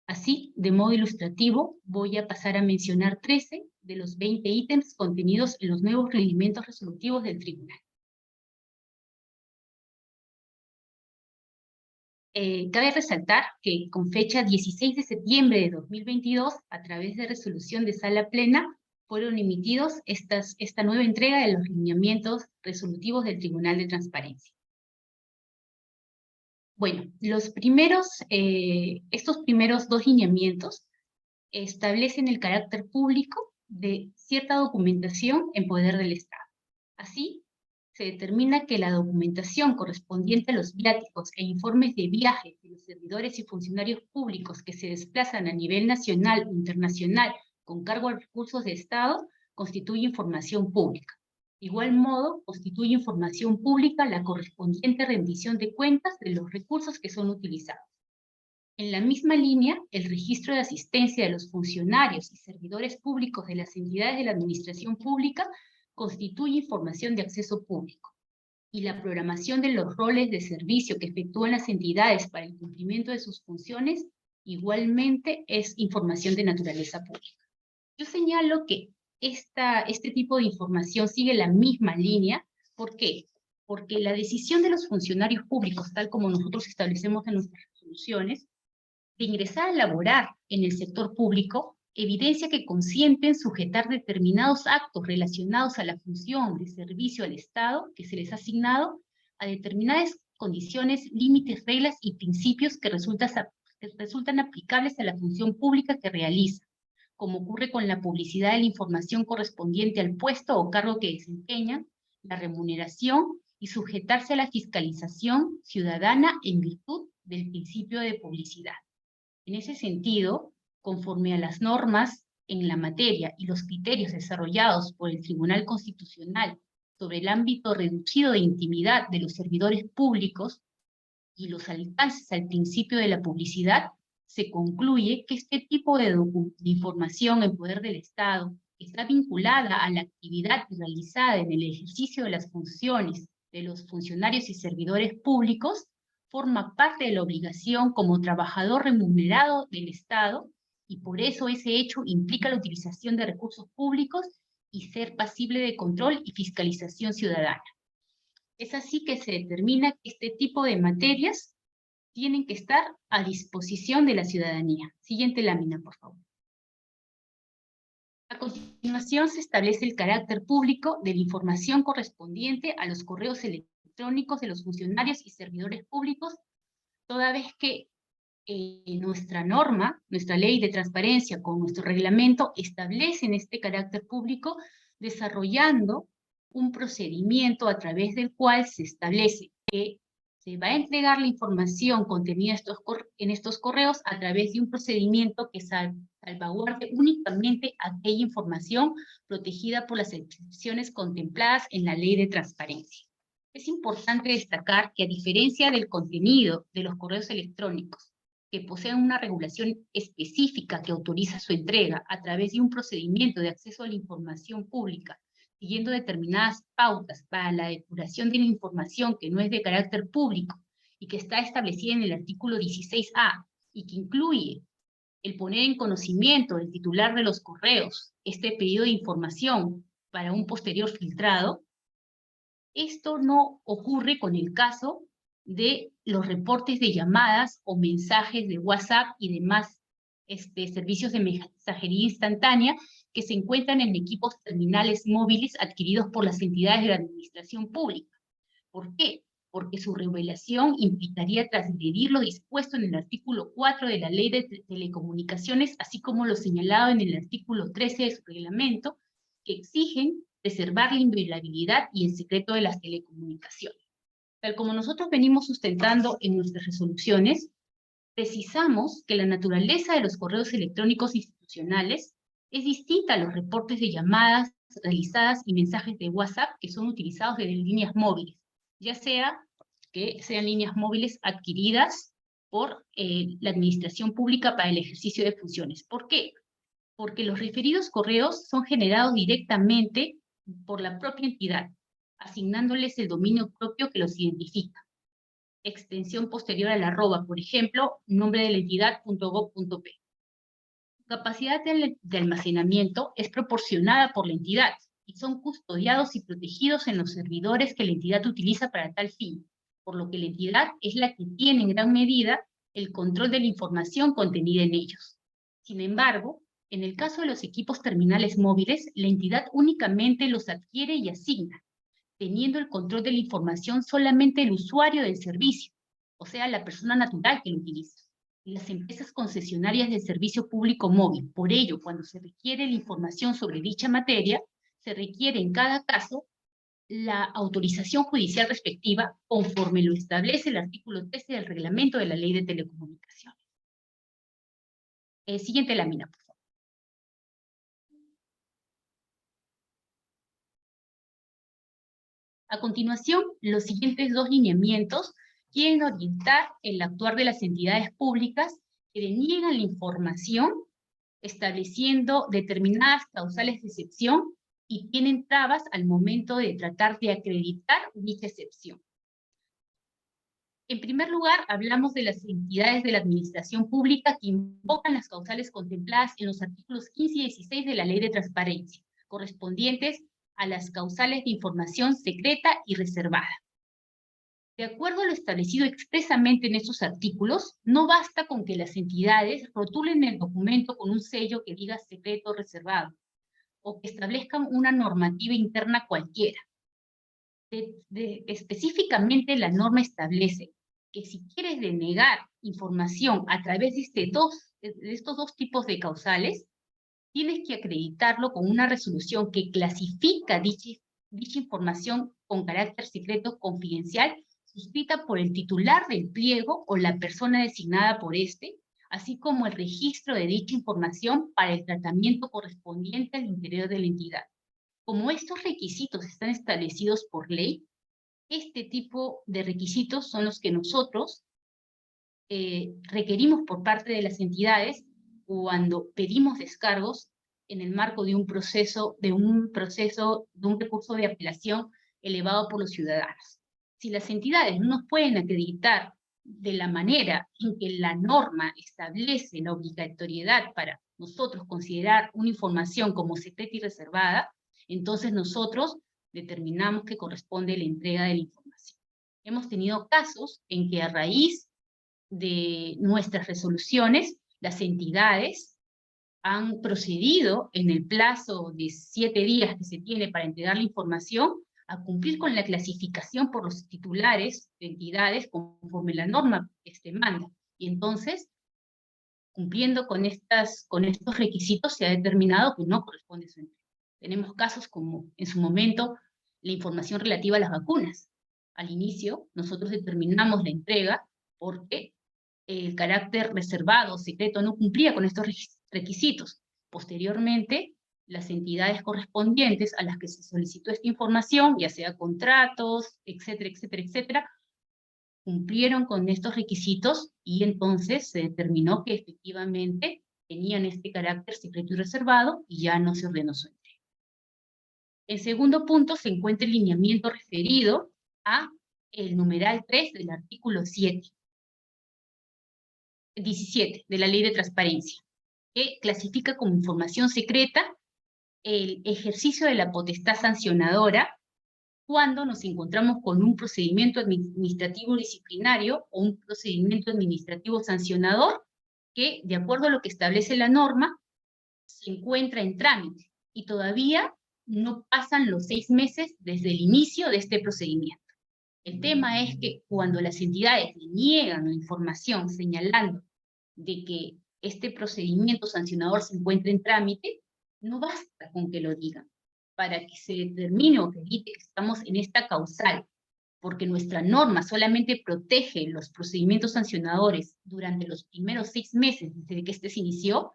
Así, de modo ilustrativo, voy a pasar a mencionar 13 de los 20 ítems contenidos en los nuevos lineamientos resolutivos del tribunal. Cabe resaltar que con fecha 16 de septiembre de 2022, a través de resolución de sala plena, fueron emitidos esta nueva entrega de los lineamientos resolutivos del Tribunal de Transparencia. Bueno, estos primeros dos lineamientos establecen el carácter público de cierta documentación en poder del Estado. Así, se determina que la documentación correspondiente a los viáticos e informes de viaje de los servidores y funcionarios públicos que se desplazan a nivel nacional o internacional con cargo a recursos de Estado constituye información pública. De igual modo, constituye información pública la correspondiente rendición de cuentas de los recursos que son utilizados. En la misma línea, el registro de asistencia de los funcionarios y servidores públicos de las entidades de la administración pública constituye información de acceso público, y la programación de los roles de servicio que efectúan las entidades para el cumplimiento de sus funciones igualmente es información de naturaleza pública. Yo señalo que este tipo de información sigue la misma línea. ¿Por qué? Porque la decisión de los funcionarios públicos, tal como nosotros establecemos en nuestras resoluciones, de ingresar a laborar en el sector público, evidencia que consienten sujetar determinados actos relacionados a la función de servicio al Estado que se les ha asignado a determinadas condiciones, límites, reglas y principios que resultan aplicables a la función pública que realiza, como ocurre con la publicidad de la información correspondiente al puesto o cargo que desempeñan, la remuneración y sujetarse a la fiscalización ciudadana en virtud del principio de publicidad. En ese sentido, conforme a las normas en la materia y los criterios desarrollados por el Tribunal Constitucional sobre el ámbito reducido de intimidad de los servidores públicos y los alcances al principio de la publicidad, se concluye que este tipo de información en poder del Estado está vinculada a la actividad realizada en el ejercicio de las funciones de los funcionarios y servidores públicos, forma parte de la obligación como trabajador remunerado del Estado, y por eso ese hecho implica la utilización de recursos públicos y ser pasible de control y fiscalización ciudadana. Es así que se determina que este tipo de materias tienen que estar a disposición de la ciudadanía. Siguiente lámina, por favor. A continuación se establece el carácter público de la información correspondiente a los correos electrónicos de los funcionarios y servidores públicos, toda vez que nuestra norma, nuestra ley de transparencia con nuestro reglamento establecen este carácter público, desarrollando un procedimiento a través del cual se establece que se va a entregar la información contenida en estos correos a través de un procedimiento que salvaguarde únicamente aquella información protegida por las excepciones contempladas en la ley de transparencia. Es importante destacar que, a diferencia del contenido de los correos electrónicos, que poseen una regulación específica que autoriza su entrega a través de un procedimiento de acceso a la información pública, siguiendo determinadas pautas para la depuración de la información que no es de carácter público y que está establecida en el artículo 16A y que incluye el poner en conocimiento del titular de los correos este pedido de información para un posterior filtrado, esto no ocurre con el caso de los reportes de llamadas o mensajes de WhatsApp y demás servicios de mensajería instantánea que se encuentran en equipos terminales móviles adquiridos por las entidades de la administración pública. ¿Por qué? Porque su revelación implicaría transgredir lo dispuesto en el artículo 4 de la Ley de Telecomunicaciones, así como lo señalado en el artículo 13 de su reglamento, que exigen preservar la inviolabilidad y el secreto de las telecomunicaciones. Tal como nosotros venimos sustentando en nuestras resoluciones, precisamos que la naturaleza de los correos electrónicos institucionales es distinta a los reportes de llamadas realizadas y mensajes de WhatsApp que son utilizados desde líneas móviles, ya sea que sean líneas móviles adquiridas por la administración pública para el ejercicio de funciones. ¿Por qué? Porque los referidos correos son generados directamente por la propia entidad, asignándoles el dominio propio que los identifica. Extensión posterior al arroba, por ejemplo, nombre de la entidad.gov.p. Capacidad de almacenamiento es proporcionada por la entidad y son custodiados y protegidos en los servidores que la entidad utiliza para tal fin, por lo que la entidad es la que tiene en gran medida el control de la información contenida en ellos. Sin embargo, en el caso de los equipos terminales móviles, la entidad únicamente los adquiere y asigna, teniendo el control de la información solamente el usuario del servicio, o sea, la persona natural que lo utiliza, y las empresas concesionarias del servicio público móvil. Por ello, cuando se requiere la información sobre dicha materia, se requiere en cada caso la autorización judicial respectiva, conforme lo establece el artículo 13 del reglamento de la Ley de Telecomunicaciones. Siguiente lámina, por favor. A continuación, los siguientes dos lineamientos quieren orientar el actuar de las entidades públicas que deniegan la información, estableciendo determinadas causales de excepción y tienen trabas al momento de tratar de acreditar dicha excepción. En primer lugar, hablamos de las entidades de la administración pública que invocan las causales contempladas en los artículos 15 y 16 de la Ley de Transparencia, correspondientes a las causales de información secreta y reservada. De acuerdo a lo establecido expresamente en estos artículos, no basta con que las entidades rotulen el documento con un sello que diga secreto o reservado, o que establezcan una normativa interna cualquiera. Específicamente la norma establece que si quieres denegar información a través de estos dos tipos de causales, tienes que acreditarlo con una resolución que clasifica dicha información con carácter secreto confidencial suscrita por el titular del pliego o la persona designada por este, así como el registro de dicha información para el tratamiento correspondiente al interior de la entidad. Como estos requisitos están establecidos por ley, este tipo de requisitos son los que nosotros requerimos por parte de las entidades cuando pedimos descargos en el marco de un recurso de apelación elevado por los ciudadanos. Si las entidades no nos pueden acreditar de la manera en que la norma establece la obligatoriedad para nosotros considerar una información como secreta y reservada, entonces nosotros determinamos que corresponde la entrega de la información. Hemos tenido casos en que a raíz de nuestras resoluciones, las entidades han procedido en el plazo de 7 días que se tiene para entregar la información a cumplir con la clasificación por los titulares de entidades conforme la norma manda. Y entonces, cumpliendo con estos requisitos, se ha determinado que no corresponde su entrega. Tenemos casos como, en su momento, la información relativa a las vacunas. Al inicio, nosotros determinamos la entrega porque el carácter reservado, secreto, no cumplía con estos requisitos. Posteriormente, las entidades correspondientes a las que se solicitó esta información, ya sea contratos, etcétera, etcétera, etcétera, cumplieron con estos requisitos y entonces se determinó que efectivamente tenían este carácter secreto y reservado y ya no se ordenó su entrega. En segundo punto se encuentra el lineamiento referido a el numeral 3 del artículo 17 de la Ley de Transparencia, que clasifica como información secreta el ejercicio de la potestad sancionadora cuando nos encontramos con un procedimiento administrativo disciplinario o un procedimiento administrativo sancionador que, de acuerdo a lo que establece la norma, se encuentra en trámite y todavía no pasan los 6 meses desde el inicio de este procedimiento. El tema es que cuando las entidades niegan la información señalando de que este procedimiento sancionador se encuentra en trámite, no basta con que lo digan. Para que se determine o acredite que estamos en esta causal, porque nuestra norma solamente protege los procedimientos sancionadores durante los primeros 6 meses desde que este se inició,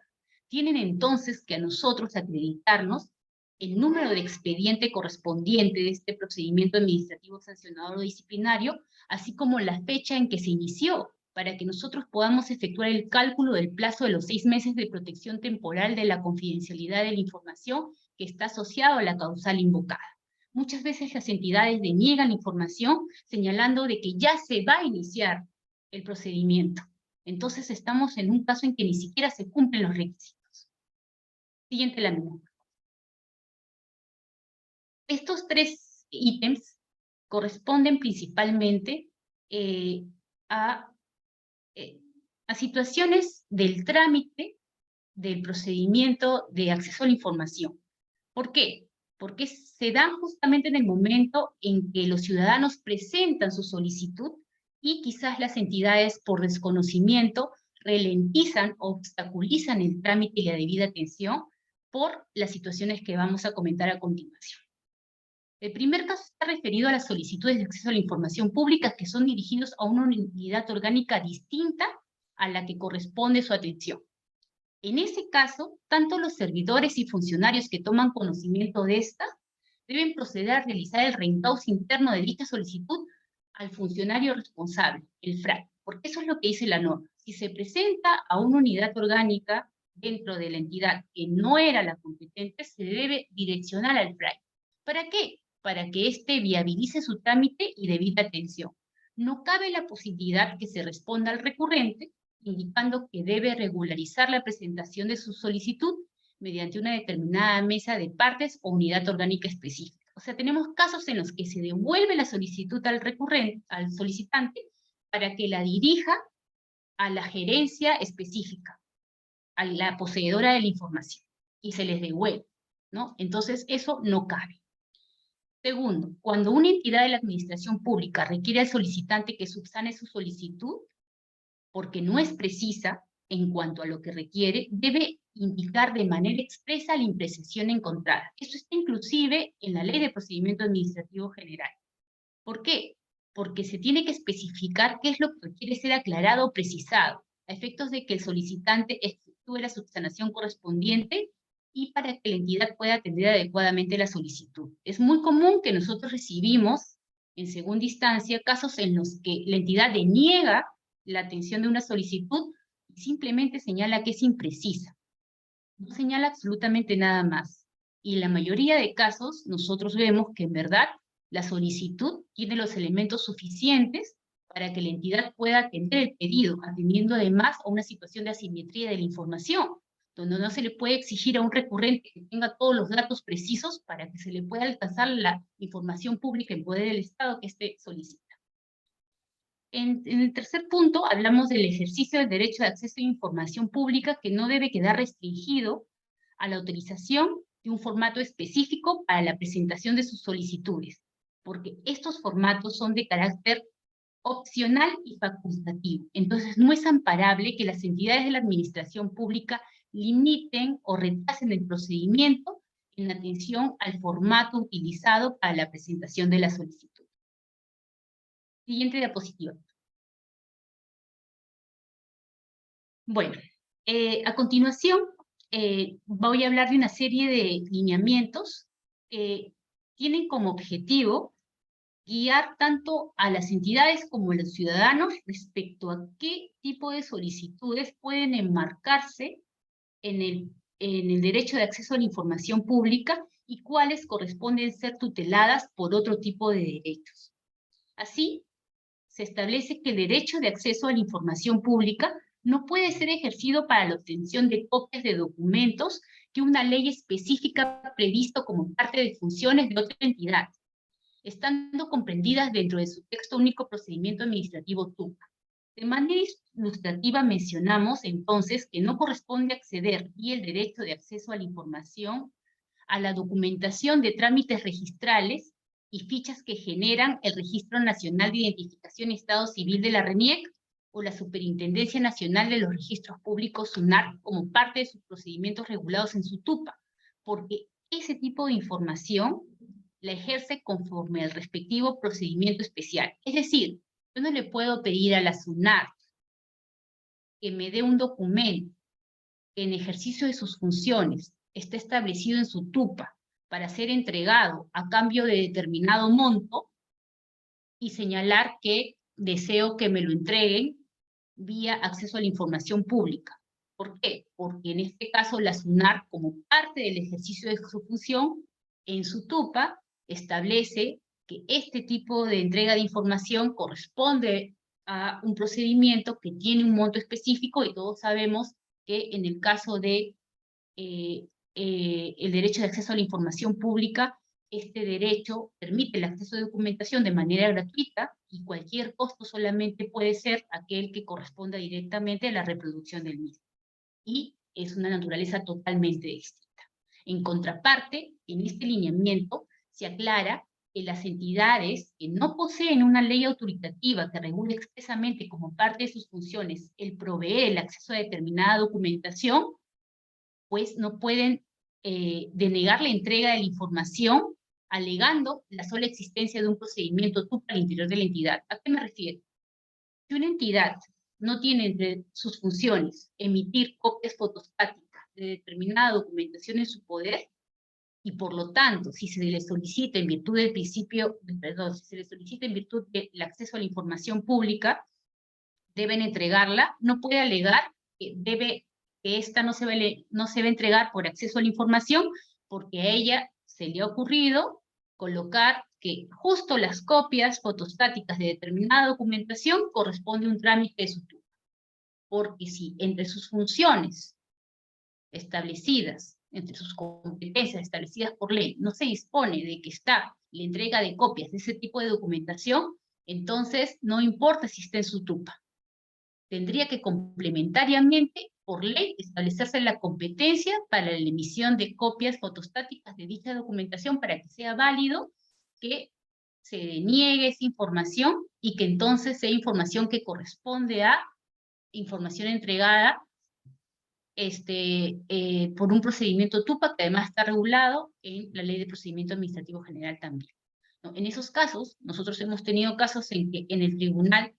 tienen entonces que a nosotros acreditarnos el número de expediente correspondiente de este procedimiento administrativo sancionador o disciplinario, así como la fecha en que se inició, para que nosotros podamos efectuar el cálculo del plazo de los 6 meses de protección temporal de la confidencialidad de la información que está asociado a la causal invocada. Muchas veces las entidades deniegan la información señalando de que ya se va a iniciar el procedimiento. Entonces estamos en un caso en que ni siquiera se cumplen los requisitos. Siguiente lámina. Estos 3 ítems corresponden principalmente a situaciones del trámite del procedimiento de acceso a la información. ¿Por qué? Porque se dan justamente en el momento en que los ciudadanos presentan su solicitud y quizás las entidades por desconocimiento ralentizan o obstaculizan el trámite y la debida atención por las situaciones que vamos a comentar a continuación. El primer caso está referido a las solicitudes de acceso a la información pública que son dirigidos a una unidad orgánica distinta a la que corresponde su atención. En ese caso, tanto los servidores y funcionarios que toman conocimiento de esta deben proceder a realizar el reencauce interno de dicha solicitud al funcionario responsable, el FRAI, porque eso es lo que dice la norma. Si se presenta a una unidad orgánica dentro de la entidad que no era la competente, se debe direccionar al FRAI. ¿Para qué? Para que éste viabilice su trámite y debida atención. No cabe la posibilidad que se responda al recurrente, indicando que debe regularizar la presentación de su solicitud mediante una determinada mesa de partes o unidad orgánica específica. O sea, tenemos casos en los que se devuelve la solicitud al recurrente, al solicitante, para que la dirija a la gerencia específica, a la poseedora de la información, y se les devuelve, ¿no? Entonces, eso no cabe. Segundo, cuando una entidad de la administración pública requiere al solicitante que subsane su solicitud, porque no es precisa en cuanto a lo que requiere, debe indicar de manera expresa la imprecisión encontrada. Esto está inclusive en la Ley de Procedimiento Administrativo General. ¿Por qué? Porque se tiene que especificar qué es lo que requiere ser aclarado o precisado, a efectos de que el solicitante efectúe la subsanación correspondiente y para que la entidad pueda atender adecuadamente la solicitud. Es muy común que nosotros recibimos, en segunda instancia, casos en los que la entidad deniega la atención de una solicitud y simplemente señala que es imprecisa. No señala absolutamente nada más. Y en la mayoría de casos, nosotros vemos que en verdad la solicitud tiene los elementos suficientes para que la entidad pueda atender el pedido, atendiendo además a una situación de asimetría de la información, donde no se le puede exigir a un recurrente que tenga todos los datos precisos para que se le pueda alcanzar la información pública en poder del Estado que éste solicita. En el tercer punto, hablamos del ejercicio del derecho de acceso a información pública que no debe quedar restringido a la utilización de un formato específico para la presentación de sus solicitudes, porque estos formatos son de carácter opcional y facultativo. Entonces, no es amparable que las entidades de la administración pública limiten o retrasen el procedimiento en atención al formato utilizado para la presentación de la solicitud. Siguiente diapositiva. Bueno, a continuación voy a hablar de una serie de lineamientos que tienen como objetivo guiar tanto a las entidades como a los ciudadanos respecto a qué tipo de solicitudes pueden enmarcarse en el derecho de acceso a la información pública y cuáles corresponden ser tuteladas por otro tipo de derechos. Así, se establece que el derecho de acceso a la información pública no puede ser ejercido para la obtención de copias de documentos que una ley específica ha previsto como parte de funciones de otra entidad, estando comprendidas dentro de su texto único procedimiento administrativo TUPA. De manera ilustrativa mencionamos entonces que no corresponde acceder vía el derecho de acceso a la información a la documentación de trámites registrales y fichas que generan el Registro Nacional de Identificación y Estado Civil de la RENIEC o la Superintendencia Nacional de los Registros Públicos SUNAR como parte de sus procedimientos regulados en su TUPA, porque ese tipo de información la ejerce conforme al respectivo procedimiento especial. Es decir, yo no le puedo pedir a la SUNAR que me dé un documento que en ejercicio de sus funciones está establecido en su TUPA para ser entregado a cambio de determinado monto y señalar que deseo que me lo entreguen vía acceso a la información pública. ¿Por qué? Porque en este caso la SUNAR, como parte del ejercicio de su función, en su TUPA establece que este tipo de entrega de información corresponde a un procedimiento que tiene un monto específico y todos sabemos que en el caso de el derecho de acceso a la información pública, este derecho permite el acceso a documentación de manera gratuita y cualquier costo solamente puede ser aquel que corresponda directamente a la reproducción del mismo. Y es una naturaleza totalmente distinta. En contraparte, en este lineamiento se aclara que las entidades que no poseen una ley autoritativa que regule expresamente como parte de sus funciones el proveer el acceso a determinada documentación, pues no pueden denegar la entrega de la información alegando la sola existencia de un procedimiento TUPA al interior de la entidad. ¿A qué me refiero? Si una entidad no tiene entre sus funciones emitir copias fotostáticas de determinada documentación en su poder, y por lo tanto, si se le solicita en virtud del principio, si se le solicita en virtud del acceso a la información pública, deben entregarla, no puede alegar que esta no se va a entregar por acceso a la información, porque a ella se le ha ocurrido colocar que justo las copias fotostáticas de determinada documentación corresponde a un trámite de su TUPA. Porque si entre sus funciones establecidas, entre sus competencias establecidas por ley, no se dispone de que está la entrega de copias de ese tipo de documentación, entonces no importa si está en su TUPA. Tendría que complementariamente, por ley, establecerse la competencia para la emisión de copias fotostáticas de dicha documentación para que sea válido que se deniegue esa información y que entonces sea información que corresponde a información entregada por un procedimiento TUPA que además está regulado en la Ley de Procedimiento Administrativo General también, ¿no? En esos casos, nosotros hemos tenido casos en que en el tribunal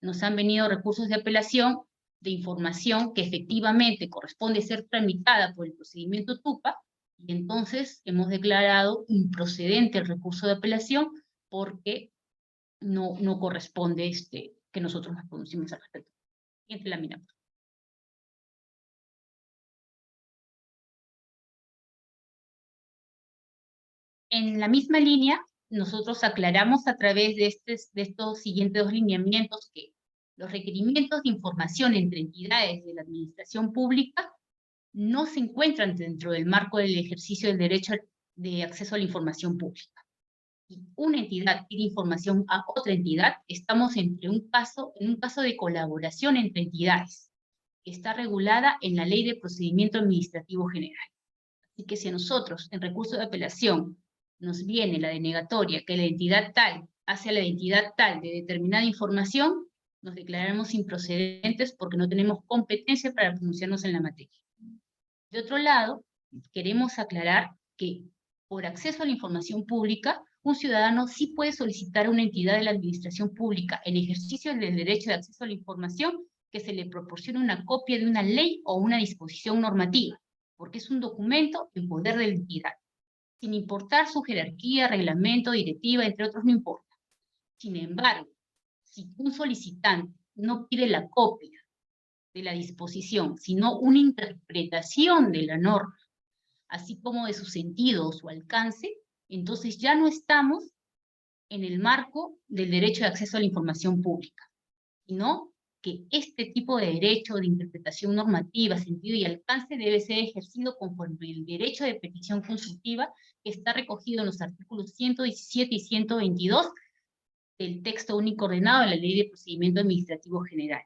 nos han venido recursos de apelación de información que efectivamente corresponde ser tramitada por el procedimiento TUPA, y entonces hemos declarado improcedente el recurso de apelación porque no corresponde que nosotros nos pronunciemos al respecto. Siguiente lámina. En la misma línea, nosotros aclaramos a través de estos siguientes dos lineamientos que los requerimientos de información entre entidades de la administración pública no se encuentran dentro del marco del ejercicio del derecho de acceso a la información pública. Si una entidad pide información a otra entidad, estamos en un caso de colaboración entre entidades, que está regulada en la Ley de Procedimiento Administrativo General. Así que si a nosotros, en recurso de apelación, nos viene la denegatoria que la entidad tal hace a la entidad tal de determinada información, nos declararemos improcedentes porque no tenemos competencia para pronunciarnos en la materia. De otro lado, queremos aclarar que por acceso a la información pública, un ciudadano sí puede solicitar a una entidad de la administración pública en ejercicio del derecho de acceso a la información que se le proporcione una copia de una ley o una disposición normativa, porque es un documento en poder de la entidad, sin importar su jerarquía, reglamento, directiva, entre otros, no importa. Sin embargo, si un solicitante no pide la copia de la disposición, sino una interpretación de la norma, así como de su sentido o su alcance, entonces ya no estamos en el marco del derecho de acceso a la información pública, sino que este tipo de derecho de interpretación normativa, sentido y alcance debe ser ejercido conforme el derecho de petición consultiva que está recogido en los artículos 117 y 122 del texto único ordenado de la Ley de Procedimiento Administrativo General.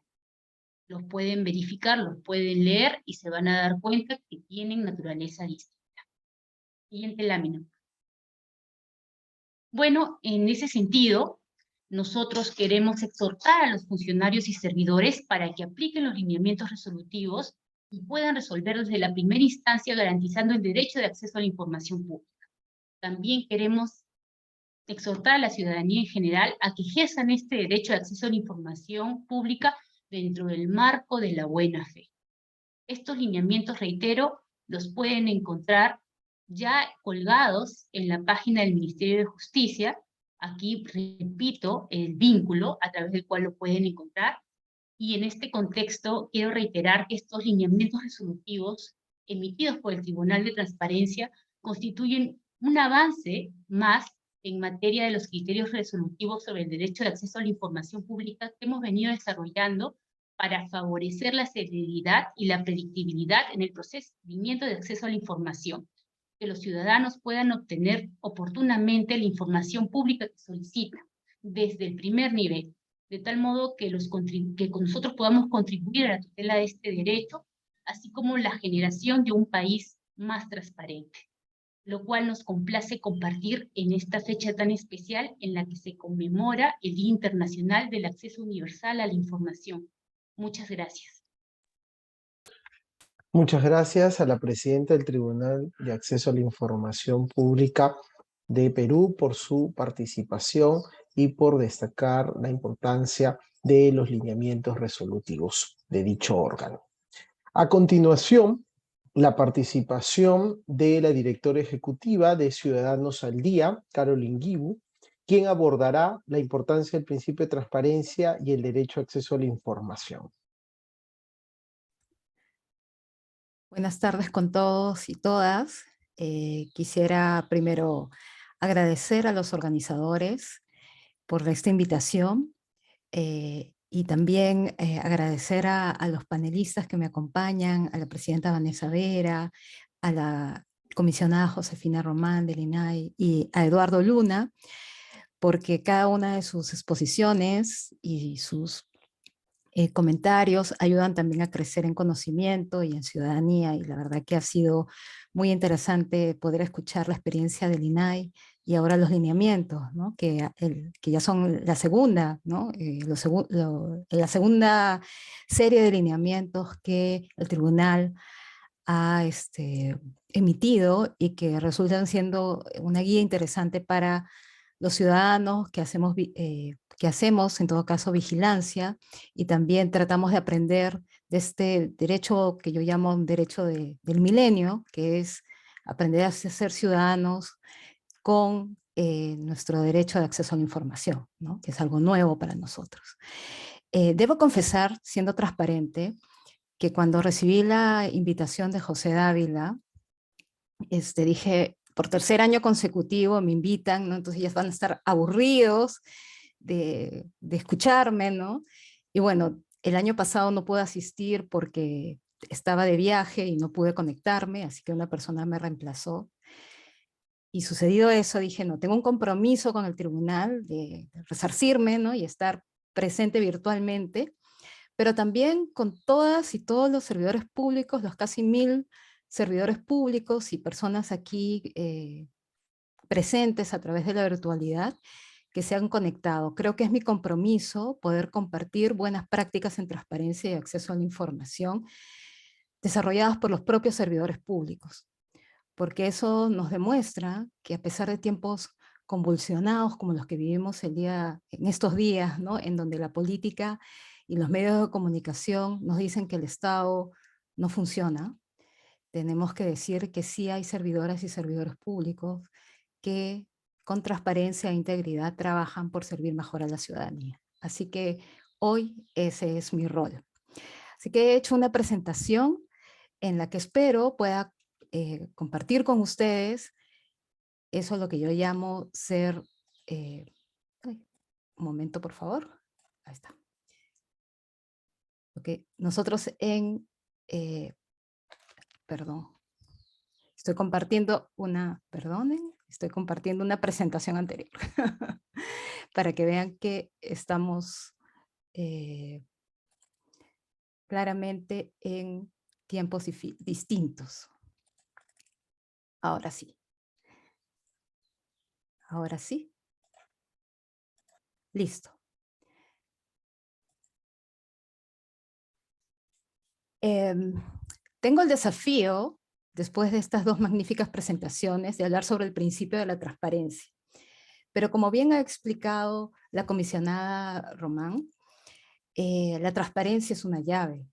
Los pueden verificar, los pueden leer y se van a dar cuenta que tienen naturaleza distinta. Siguiente lámina. Bueno, en ese sentido, nosotros queremos exhortar a los funcionarios y servidores para que apliquen los lineamientos resolutivos y puedan resolver desde la primera instancia garantizando el derecho de acceso a la información pública. También queremos exhortar a la ciudadanía en general a que ejerzan este derecho de acceso a la información pública dentro del marco de la buena fe. Estos lineamientos, reitero, los pueden encontrar ya colgados en la página del Ministerio de Justicia. Aquí repito el vínculo a través del cual lo pueden encontrar. Y en este contexto quiero reiterar que estos lineamientos resolutivos emitidos por el Tribunal de Transparencia constituyen un avance más en materia de los criterios resolutivos sobre el derecho de acceso a la información pública que hemos venido desarrollando para favorecer la celeridad y la predictibilidad en el procedimiento de acceso a la información, que los ciudadanos puedan obtener oportunamente la información pública que solicitan desde el primer nivel, de tal modo que nosotros podamos contribuir a la tutela de este derecho, así como la generación de un país más transparente, lo cual nos complace compartir en esta fecha tan especial en la que se conmemora el Día Internacional del Acceso Universal a la Información. Muchas gracias. Muchas gracias a la presidenta del Tribunal de Acceso a la Información Pública de Perú por su participación y por destacar la importancia de los lineamientos resolutivos de dicho órgano. A continuación, la participación de la directora ejecutiva de Ciudadanos al Día, Caroline Guibu, quien abordará la importancia del principio de transparencia y el derecho a acceso a la información. Buenas tardes con todos y todas. Quisiera primero agradecer a los organizadores por esta invitación y también agradecer a los panelistas que me acompañan, a la presidenta Vanessa Vera, a la comisionada Josefina Román del INAI y a Eduardo Luna, porque cada una de sus exposiciones y sus comentarios, ayudan también a crecer en conocimiento y en ciudadanía, y la verdad que ha sido muy interesante poder escuchar la experiencia del INAI y ahora los lineamientos, ¿no? que ya son la segunda, ¿no? La segunda serie de lineamientos que el tribunal ha emitido y que resultan siendo una guía interesante para los ciudadanos que hacemos en todo caso vigilancia, y también tratamos de aprender de este derecho que yo llamo un derecho del milenio, que es aprender a ser ciudadanos con nuestro derecho de acceso a la información, ¿no? Que es algo nuevo para nosotros. Debo confesar, siendo transparente, que cuando recibí la invitación de José Dávila, dije, por tercer año consecutivo me invitan, ¿no? Entonces ya van a estar aburridos de escucharme, ¿no? Y bueno, el año pasado no pude asistir porque estaba de viaje y no pude conectarme, así que una persona me reemplazó. Y sucedido eso, dije, no, tengo un compromiso con el tribunal de resarcirme, ¿no? Y estar presente virtualmente, pero también con todas y todos los servidores públicos, los casi 1000 servidores públicos y personas aquí presentes a través de la virtualidad que se han conectado. Creo que es mi compromiso poder compartir buenas prácticas en transparencia y acceso a la información desarrolladas por los propios servidores públicos, porque eso nos demuestra que a pesar de tiempos convulsionados como los que vivimos en estos días, ¿no? En donde la política y los medios de comunicación nos dicen que el Estado no funciona, tenemos que decir que sí hay servidoras y servidores públicos que con transparencia e integridad trabajan por servir mejor a la ciudadanía. Así que hoy ese es mi rol. Así que he hecho una presentación en la que espero pueda compartir con ustedes eso es lo que yo llamo ser... un momento, por favor. Ahí está. Okay. Nosotros perdón, estoy compartiendo estoy compartiendo una presentación anterior para que vean que estamos claramente en tiempos distintos. Ahora sí. Ahora sí. Listo. Tengo el desafío, después de estas dos magníficas presentaciones, de hablar sobre el principio de la transparencia. Pero como bien ha explicado la comisionada Román, la transparencia es una llave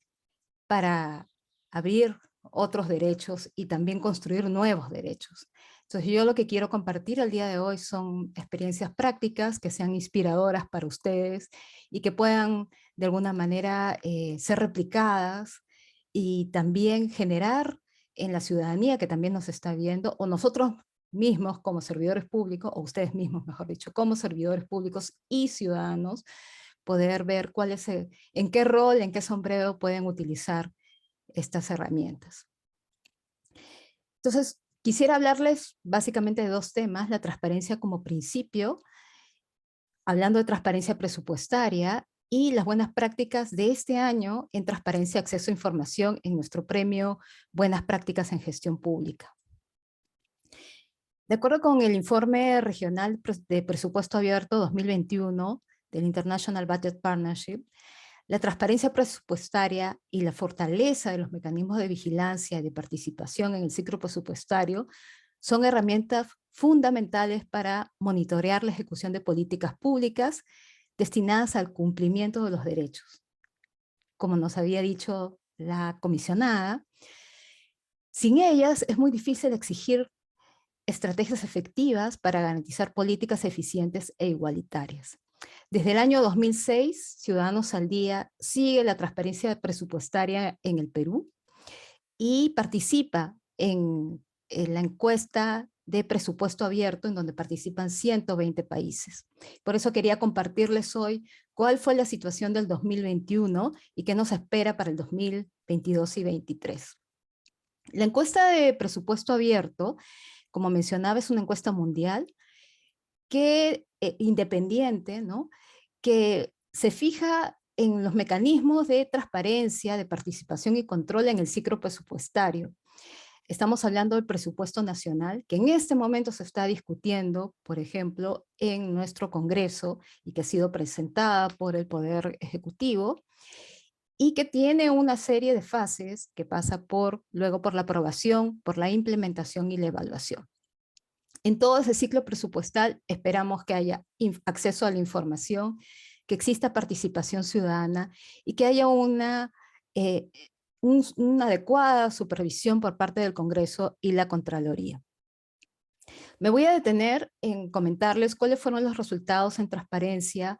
para abrir otros derechos y también construir nuevos derechos. Entonces yo lo que quiero compartir el día de hoy son experiencias prácticas que sean inspiradoras para ustedes y que puedan de alguna manera ser replicadas y también generar en la ciudadanía que también nos está viendo, o nosotros mismos como servidores públicos, o ustedes mismos mejor dicho, como servidores públicos y ciudadanos, poder ver en qué rol, en qué sombrero pueden utilizar estas herramientas. Entonces, quisiera hablarles básicamente de dos temas: la transparencia como principio, hablando de transparencia presupuestaria, y las buenas prácticas de este año en transparencia y acceso a información en nuestro premio Buenas Prácticas en Gestión Pública. De acuerdo con el informe regional de presupuesto abierto 2021 del International Budget Partnership, la transparencia presupuestaria y la fortaleza de los mecanismos de vigilancia y de participación en el ciclo presupuestario son herramientas fundamentales para monitorear la ejecución de políticas públicas destinadas al cumplimiento de los derechos. Como nos había dicho la comisionada, sin ellas es muy difícil exigir estrategias efectivas para garantizar políticas eficientes e igualitarias. Desde el año 2006, Ciudadanos al Día sigue la transparencia presupuestaria en el Perú y participa en la encuesta de presupuesto abierto, en donde participan 120 países. Por eso quería compartirles hoy cuál fue la situación del 2021 y qué nos espera para el 2022 y 2023. La encuesta de presupuesto abierto, como mencionaba, es una encuesta mundial independiente, ¿no? Que se fija en los mecanismos de transparencia, de participación y control en el ciclo presupuestario. Estamos hablando del presupuesto nacional, que en este momento se está discutiendo, por ejemplo, en nuestro Congreso, y que ha sido presentada por el Poder Ejecutivo, y que tiene una serie de fases que pasa luego por la aprobación, por la implementación y la evaluación. En todo ese ciclo presupuestal esperamos que haya acceso a la información, que exista participación ciudadana y que haya una adecuada supervisión por parte del Congreso y la Contraloría. Me voy a detener en comentarles cuáles fueron los resultados en transparencia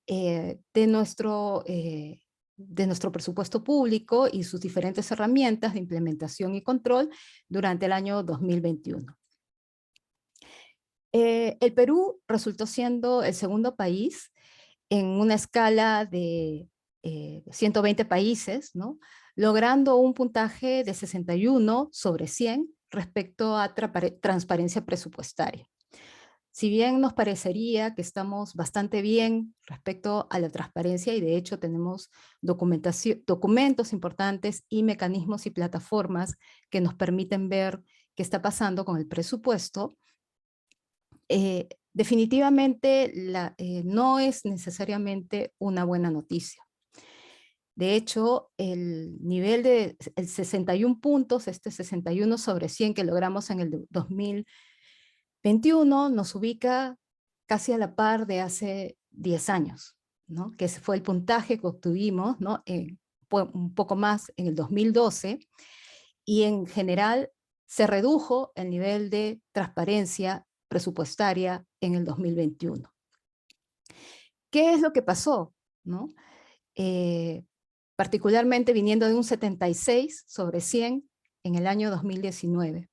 de nuestro presupuesto público y sus diferentes herramientas de implementación y control durante el año 2021. El Perú resultó siendo el segundo país en una escala de 120 países, ¿no? Logrando un puntaje de 61 sobre 100 respecto a transparencia presupuestaria. Si bien nos parecería que estamos bastante bien respecto a la transparencia, y de hecho tenemos documentos importantes y mecanismos y plataformas que nos permiten ver qué está pasando con el presupuesto, definitivamente no es necesariamente una buena noticia. De hecho, el nivel de 61 puntos, 61 sobre 100 que logramos en el 2021, nos ubica casi a la par de hace 10 años, ¿no? Que ese fue el puntaje que obtuvimos, ¿no? Un poco más en el 2012, y en general se redujo el nivel de transparencia presupuestaria en el 2021. ¿Qué es lo que pasó? ¿No? Particularmente viniendo de un 76 sobre 100 en el año 2019.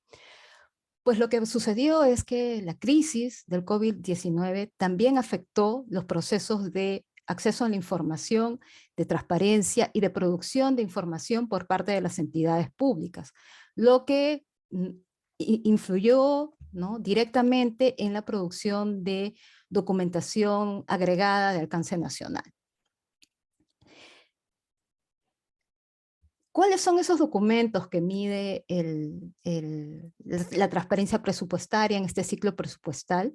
Pues lo que sucedió es que la crisis del COVID-19 también afectó los procesos de acceso a la información, de transparencia y de producción de información por parte de las entidades públicas, lo que influyó, ¿no?, directamente en la producción de documentación agregada de alcance nacional. ¿Cuáles son esos documentos que mide la transparencia presupuestaria en este ciclo presupuestal?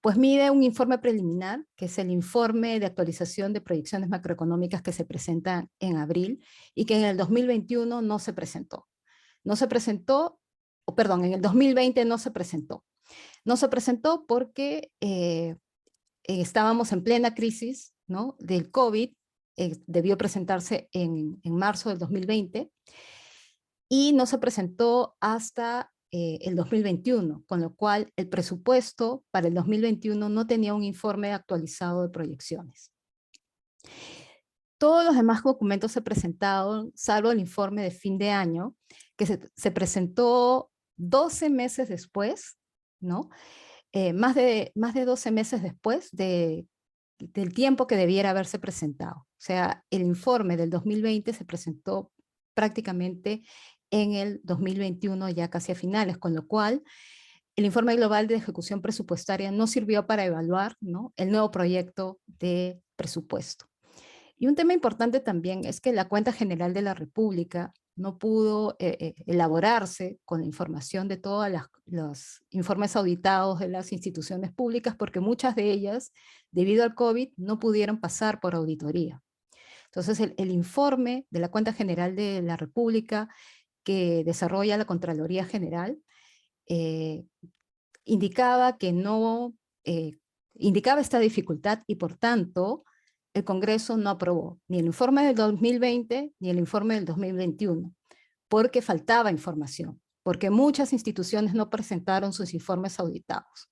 Pues mide un informe preliminar, que es el informe de actualización de proyecciones macroeconómicas que se presenta en abril y que en el 2021 no se presentó. No se presentó, perdón, en el 2020 no se presentó. No se presentó porque estábamos en plena crisis, ¿no?, del COVID. Debió presentarse en marzo del 2020 y no se presentó hasta el 2021, con lo cual el presupuesto para el 2021 no tenía un informe actualizado de proyecciones. Todos los demás documentos se presentaron, salvo el informe de fin de año, que se presentó 12 meses después, ¿no? Más de 12 meses después del tiempo que debiera haberse presentado. O sea, el informe del 2020 se presentó prácticamente en el 2021, ya casi a finales, con lo cual el informe global de ejecución presupuestaria no sirvió para evaluar, ¿no?, el nuevo proyecto de presupuesto. Y un tema importante también es que la Cuenta General de la República no pudo elaborarse con la información de todos los informes auditados de las instituciones públicas, porque muchas de ellas, debido al COVID, no pudieron pasar por auditoría. Entonces, el informe de la Cuenta General de la República que desarrolla la Contraloría General indicaba esta dificultad, y por tanto el Congreso no aprobó ni el informe del 2020 ni el informe del 2021, porque faltaba información, porque muchas instituciones no presentaron sus informes auditados.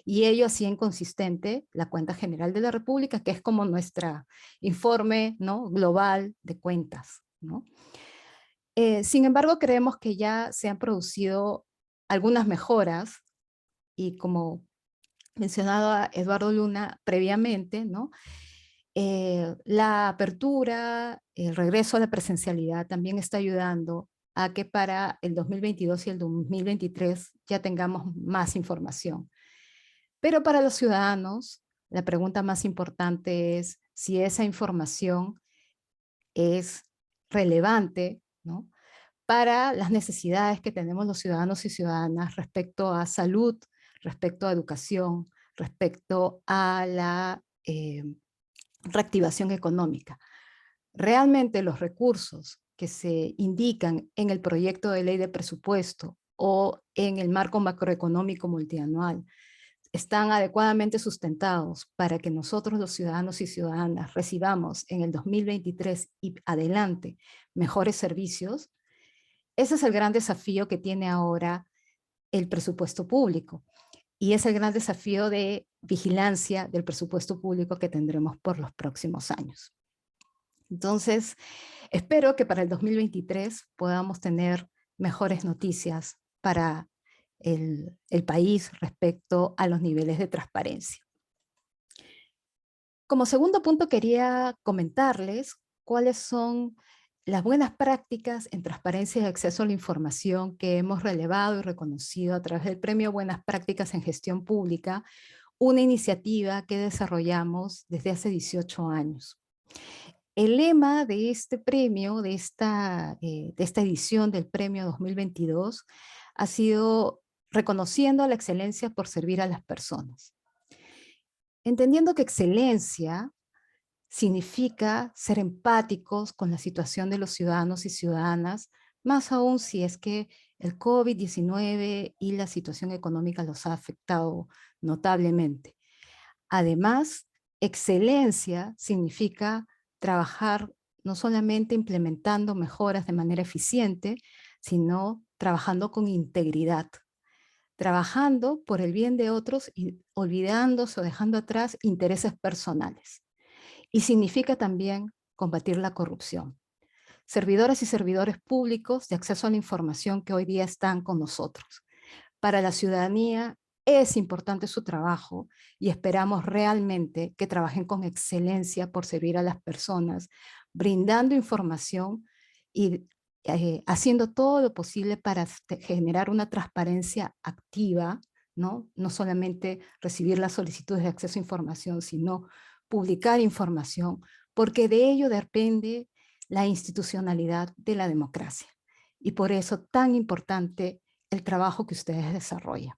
Y ello hacía inconsistente la Cuenta General de la República, que es como nuestro informe, ¿no?, global de cuentas, ¿no? Sin embargo, creemos que ya se han producido algunas mejoras, y como mencionaba Eduardo Luna previamente, ¿no?, la apertura, el regreso a la presencialidad también está ayudando a que para el 2022 y el 2023 ya tengamos más información. Pero para los ciudadanos, la pregunta más importante es, si esa información es relevante, ¿no?, para las necesidades que tenemos los ciudadanos y ciudadanas respecto a salud, respecto a educación, respecto a la reactivación económica. Realmente los recursos que se indican en el proyecto de ley de presupuesto o en el marco macroeconómico multianual están adecuadamente sustentados para que nosotros los ciudadanos y ciudadanas recibamos en el 2023 y adelante mejores servicios. Ese es el gran desafío que tiene ahora el presupuesto público y es el gran desafío de vigilancia del presupuesto público que tendremos por los próximos años. Entonces, espero que para el 2023 podamos tener mejores noticias para el país respecto a los niveles de transparencia. Como segundo punto quería comentarles cuáles son las buenas prácticas en transparencia y acceso a la información que hemos relevado y reconocido a través del Premio Buenas Prácticas en Gestión Pública, una iniciativa que desarrollamos desde hace 18 años. El lema de este premio, de esta edición del premio 2022, ha sido reconociendo la excelencia por servir a las personas. Entendiendo que excelencia significa ser empáticos con la situación de los ciudadanos y ciudadanas, más aún si es que el COVID-19 y la situación económica los ha afectado notablemente. Además, excelencia significa trabajar no solamente implementando mejoras de manera eficiente, sino trabajando con integridad, trabajando por el bien de otros y olvidándose o dejando atrás intereses personales. Y significa también combatir la corrupción. Servidoras y servidores públicos de acceso a la información que hoy día están con nosotros. Para la ciudadanía es importante su trabajo y esperamos realmente que trabajen con excelencia por servir a las personas, brindando información y haciendo todo lo posible para generar una transparencia activa, ¿no? No solamente recibir las solicitudes de acceso a información, sino publicar información, porque de ello depende la institucionalidad de la democracia. Y por eso tan importante el trabajo que ustedes desarrollan.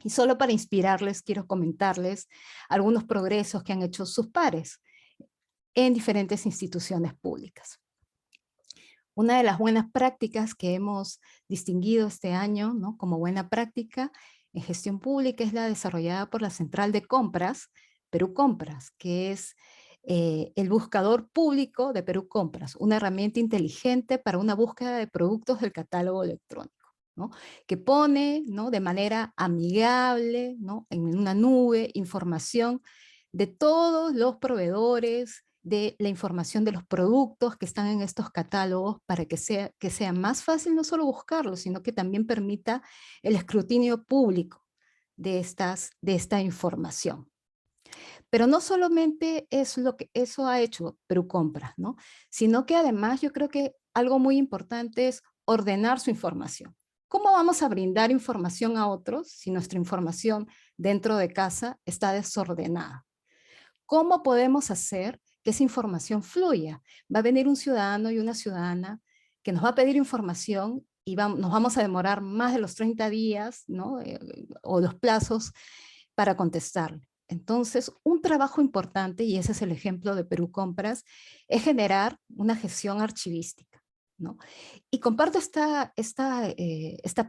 Y solo para inspirarles, quiero comentarles algunos progresos que han hecho sus pares en diferentes instituciones públicas. Una de las buenas prácticas que hemos distinguido este año, ¿no?, como buena práctica en gestión pública es la desarrollada por la Central de Compras, Perú Compras, que es el buscador público de Perú Compras, una herramienta inteligente para una búsqueda de productos del catálogo electrónico, ¿no?, que pone, ¿no?, de manera amigable, ¿no?, en una nube información de todos los proveedores, de la información de los productos que están en estos catálogos para que sea más fácil no solo buscarlos, sino que también permita el escrutinio público de esta información. Pero no solamente es lo que eso ha hecho Perú Compras, ¿no?, sino que además yo creo que algo muy importante es ordenar su información. ¿Cómo vamos a brindar información a otros si nuestra información dentro de casa está desordenada? ¿Cómo podemos hacer que esa información fluya? Va a venir un ciudadano y una ciudadana que nos va a pedir información y nos vamos a demorar más de los 30 días, ¿no?, o los plazos para contestarle. Entonces, un trabajo importante, y ese es el ejemplo de Perú Compras, es generar una gestión archivística, ¿no? Y comparto esta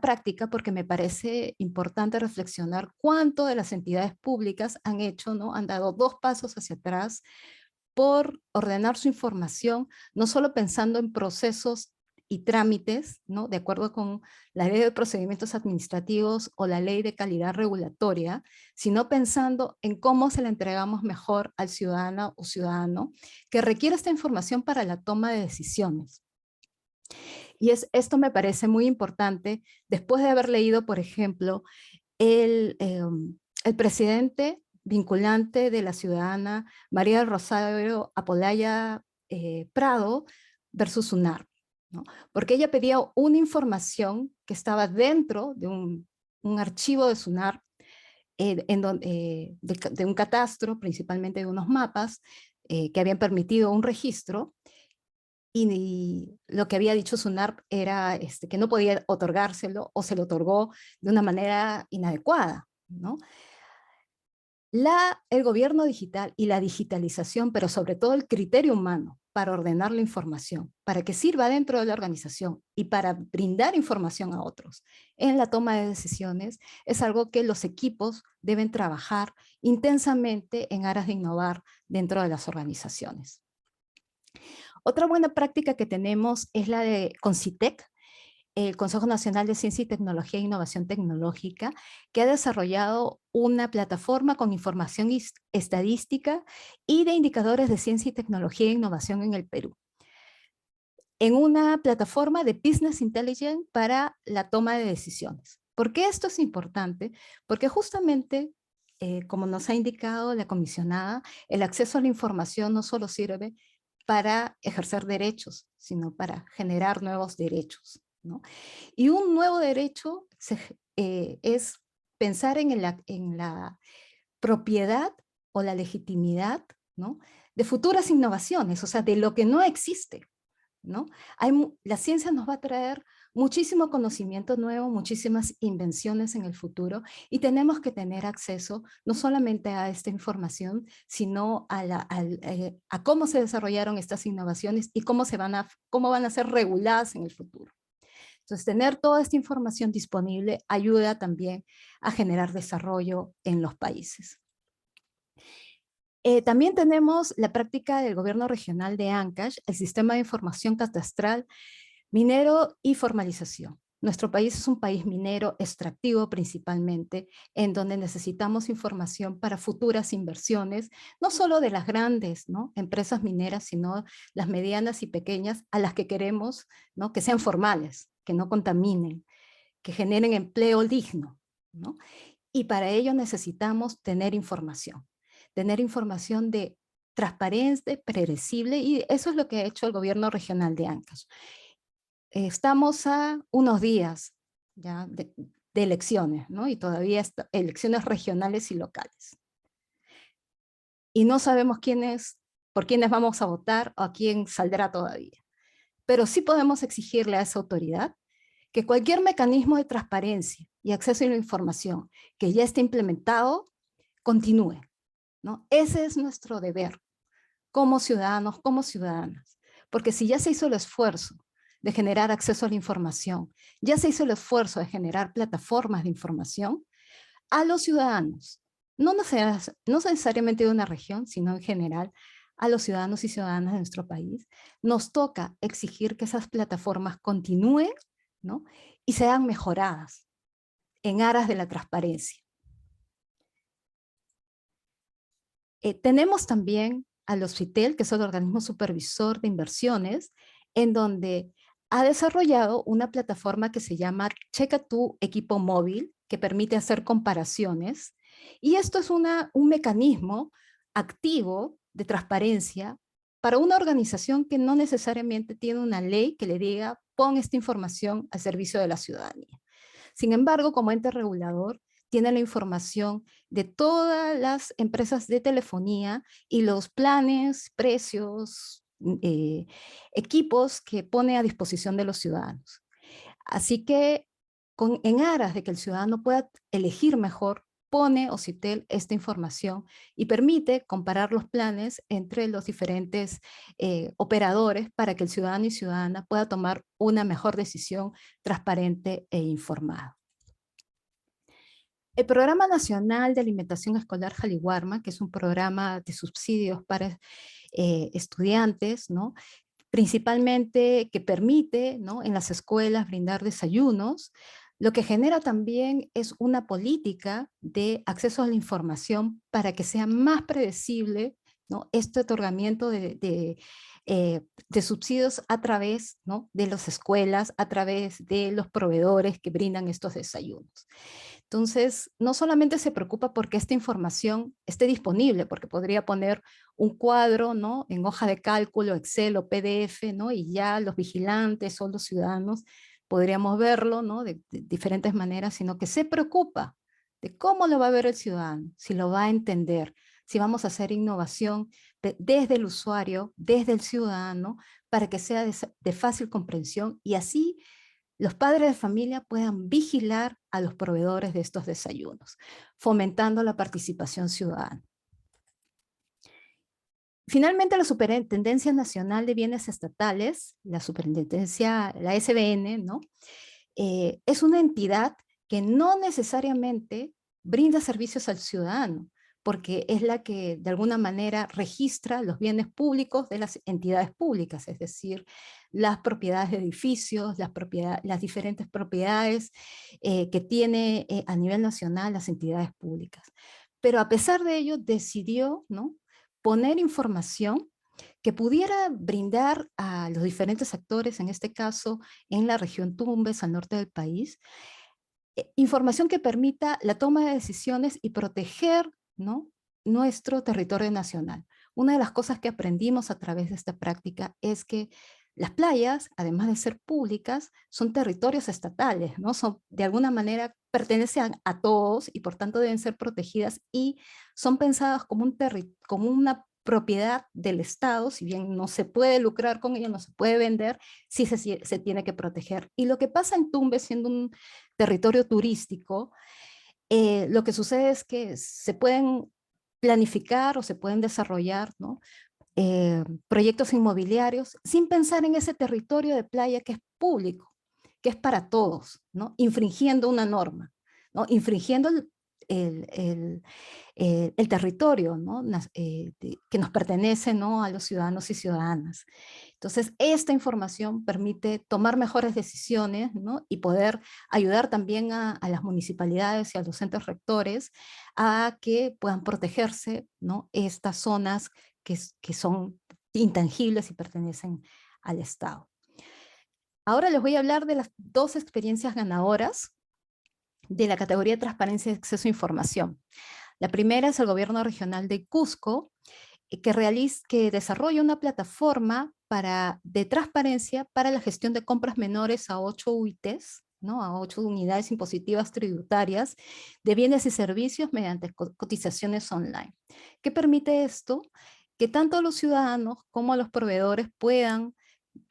práctica porque me parece importante reflexionar cuánto de las entidades públicas han hecho, ¿no?, han dado 2 pasos hacia atrás por ordenar su información, no solo pensando en procesos y trámites, ¿no?, de acuerdo con la ley de procedimientos administrativos o la ley de calidad regulatoria, sino pensando en cómo se la entregamos mejor al ciudadano o ciudadano que requiere esta información para la toma de decisiones. Y esto me parece muy importante después de haber leído, por ejemplo, el presidente vinculante de la ciudadana María del Rosario Apolaya Prado versus SUNAR, ¿no?, porque ella pedía una información que estaba dentro de un archivo de SUNAR, de un catastro, principalmente de unos mapas, que habían permitido un registro, y lo que había dicho SUNARP era que no podía otorgárselo o se lo otorgó de una manera inadecuada, ¿no? El gobierno digital y la digitalización, pero sobre todo el criterio humano para ordenar la información, para que sirva dentro de la organización y para brindar información a otros en la toma de decisiones, es algo que los equipos deben trabajar intensamente en aras de innovar dentro de las organizaciones. Otra buena práctica que tenemos es la de CONCITEC, el Consejo Nacional de Ciencia y Tecnología e Innovación Tecnológica, que ha desarrollado una plataforma con información estadística y de indicadores de ciencia y tecnología e innovación en el Perú, en una plataforma de Business Intelligence para la toma de decisiones. ¿Por qué esto es importante? Porque justamente, como nos ha indicado la comisionada, el acceso a la información no solo sirve para ejercer derechos, sino para generar nuevos derechos, ¿no? Y un nuevo derecho es pensar en la propiedad o la legitimidad, ¿no?, de futuras innovaciones, o sea, de lo que no existe, ¿no? La ciencia nos va a traer muchísimo conocimiento nuevo, muchísimas invenciones en el futuro, y tenemos que tener acceso no solamente a esta información, sino a cómo se desarrollaron estas innovaciones y cómo van a ser reguladas en el futuro. Entonces, tener toda esta información disponible ayuda también a generar desarrollo en los países. También tenemos la práctica del gobierno regional de Ancash, el sistema de información catastral minero y formalización. Nuestro país es un país minero extractivo principalmente, en donde necesitamos información para futuras inversiones, no solo de las grandes, ¿no?, empresas mineras, sino las medianas y pequeñas, a las que queremos, ¿no?, que sean formales, que no contaminen, que generen empleo digno, ¿no? Y para ello necesitamos tener información de transparente, predecible, y eso es lo que ha hecho el gobierno regional de Ancash. Estamos a unos días ya de elecciones, ¿no? Y todavía elecciones regionales y locales. Y no sabemos por quiénes vamos a votar o a quién saldrá todavía. Pero sí podemos exigirle a esa autoridad que cualquier mecanismo de transparencia y acceso a la información que ya esté implementado continúe, ¿no? Ese es nuestro deber como ciudadanos, como ciudadanas. Porque si ya se hizo el esfuerzo de generar acceso a la información, ya se hizo el esfuerzo de generar plataformas de información, a los ciudadanos, no necesariamente de una región, sino en general, a los ciudadanos y ciudadanas de nuestro país, nos toca exigir que esas plataformas continúen, ¿no?, y sean mejoradas en aras de la transparencia. Tenemos también al OSFITEL, que es el organismo supervisor de inversiones, en donde ha desarrollado una plataforma que se llama Checa tu equipo móvil, que permite hacer comparaciones, y esto es un mecanismo activo de transparencia para una organización que no necesariamente tiene una ley que le diga pon esta información al servicio de la ciudadanía. Sin embargo, como ente regulador, tiene la información de todas las empresas de telefonía y los planes, precios, equipos que pone a disposición de los ciudadanos. Así que, en aras de que el ciudadano pueda elegir mejor, pone OSFITEL esta información y permite comparar los planes entre los diferentes operadores para que el ciudadano y ciudadana pueda tomar una mejor decisión transparente e informada. El Programa Nacional de Alimentación Escolar Jaliwarma, que es un programa de subsidios para estudiantes, ¿no?, principalmente que permite, ¿no?, en las escuelas brindar desayunos, lo que genera también es una política de acceso a la información para que sea más predecible, ¿no?, este otorgamiento de subsidios a través, ¿no?, de las escuelas, a través de los proveedores que brindan estos desayunos. Entonces, no solamente se preocupa porque esta información esté disponible, porque podría poner un cuadro, ¿no?, en hoja de cálculo, Excel o PDF, ¿no?, y ya los vigilantes o los ciudadanos podríamos verlo, ¿no?, de diferentes maneras, sino que se preocupa de cómo lo va a ver el ciudadano, si lo va a entender, si vamos a hacer innovación desde el usuario, desde el ciudadano, para que sea de fácil comprensión y así los padres de familia puedan vigilar a los proveedores de estos desayunos, fomentando la participación ciudadana. Finalmente, la Superintendencia Nacional de Bienes Estatales, la Superintendencia, la SBN, ¿no? Es una entidad que no necesariamente brinda servicios al ciudadano, porque es la que de alguna manera registra los bienes públicos de las entidades públicas, es decir, las propiedades de edificios, las diferentes propiedades que tiene a nivel nacional las entidades públicas. Pero a pesar de ello decidió, ¿no?, poner información que pudiera brindar a los diferentes actores, en este caso en la región Tumbes, al norte del país, información que permita la toma de decisiones y proteger, ¿no?, nuestro territorio nacional. Una de las cosas que aprendimos a través de esta práctica es que las playas, además de ser públicas, son territorios estatales, ¿no? De alguna manera pertenecen a todos y por tanto deben ser protegidas y son pensadas como una propiedad del Estado, si bien no se puede lucrar con ella, no se puede vender, sí se tiene que proteger. Y lo que pasa en Tumbes, siendo un territorio turístico, lo que sucede es que se pueden planificar o se pueden desarrollar, ¿no?, proyectos inmobiliarios sin pensar en ese territorio de playa que es público, que es para todos, ¿no?, infringiendo una norma, ¿no?, infringiendo el territorio, ¿no?, que nos pertenece, ¿no?, a los ciudadanos y ciudadanas. Entonces, esta información permite tomar mejores decisiones, ¿no?, y poder ayudar también a las municipalidades y a los entes rectores a que puedan protegerse, ¿no?, estas zonas que son intangibles y pertenecen al Estado. Ahora les voy a hablar de las 2 experiencias ganadoras de la categoría de transparencia y acceso a información. La primera es el gobierno regional de Cusco, que desarrolla una plataforma de transparencia para la gestión de compras menores a 8 UITs, ¿no?, a 8 unidades impositivas tributarias de bienes y servicios mediante cotizaciones online. ¿Qué permite esto? Que tanto los ciudadanos como los proveedores puedan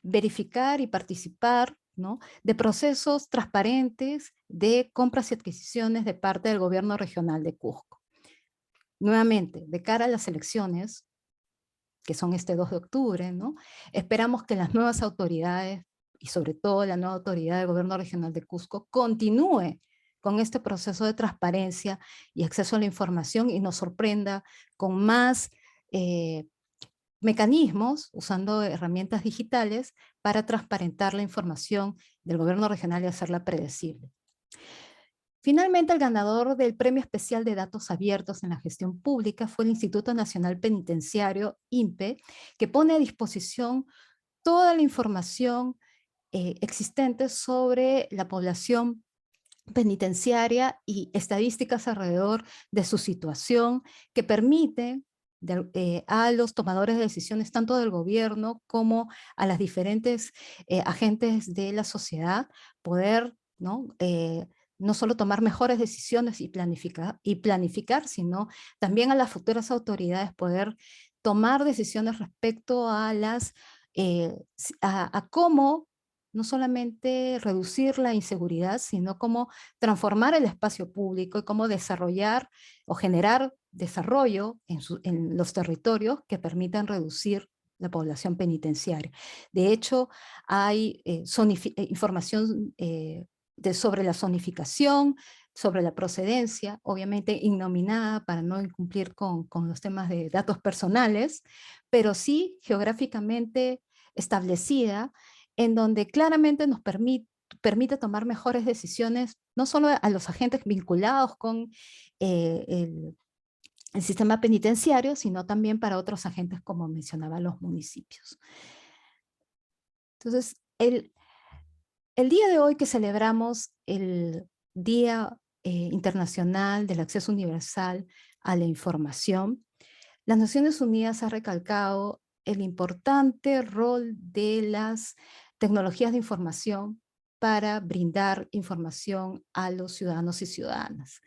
verificar y participar, ¿no?, de procesos transparentes de compras y adquisiciones de parte del gobierno regional de Cusco. Nuevamente, de cara a las elecciones, que son este 2 de octubre, ¿no?, esperamos que las nuevas autoridades, y sobre todo la nueva autoridad del gobierno regional de Cusco, continúe con este proceso de transparencia y acceso a la información y nos sorprenda con más mecanismos, usando herramientas digitales para transparentar la información del gobierno regional y hacerla predecible. Finalmente, el ganador del Premio Especial de Datos Abiertos en la Gestión Pública fue el Instituto Nacional Penitenciario, INPE, que pone a disposición toda la información existente sobre la población penitenciaria y estadísticas alrededor de su situación que permiten a los tomadores de decisiones, tanto del gobierno como a las diferentes agentes de la sociedad, poder, ¿no?, no solo tomar mejores decisiones y planificar, sino también a las futuras autoridades poder tomar decisiones respecto a cómo no solamente reducir la inseguridad, sino cómo transformar el espacio público y cómo desarrollar o generar desarrollo en los territorios que permitan reducir la población penitenciaria. De hecho, hay información sobre la zonificación, sobre la procedencia, obviamente innominada para no incumplir con los temas de datos personales, pero sí geográficamente establecida, en donde claramente nos permite tomar mejores decisiones, no solo a los agentes vinculados con el sistema penitenciario, sino también para otros agentes, como mencionaba, los municipios. Entonces, el día de hoy que celebramos el Día Internacional del Acceso Universal a la Información, las Naciones Unidas ha recalcado el importante rol de las tecnologías de información para brindar información a los ciudadanos y ciudadanas.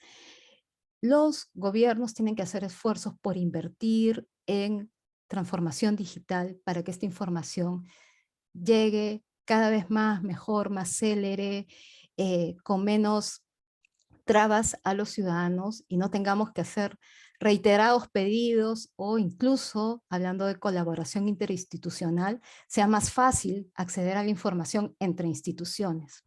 Los gobiernos tienen que hacer esfuerzos por invertir en transformación digital para que esta información llegue cada vez más, mejor, más célere, con menos trabas a los ciudadanos y no tengamos que hacer reiterados pedidos o incluso, hablando de colaboración interinstitucional, sea más fácil acceder a la información entre instituciones.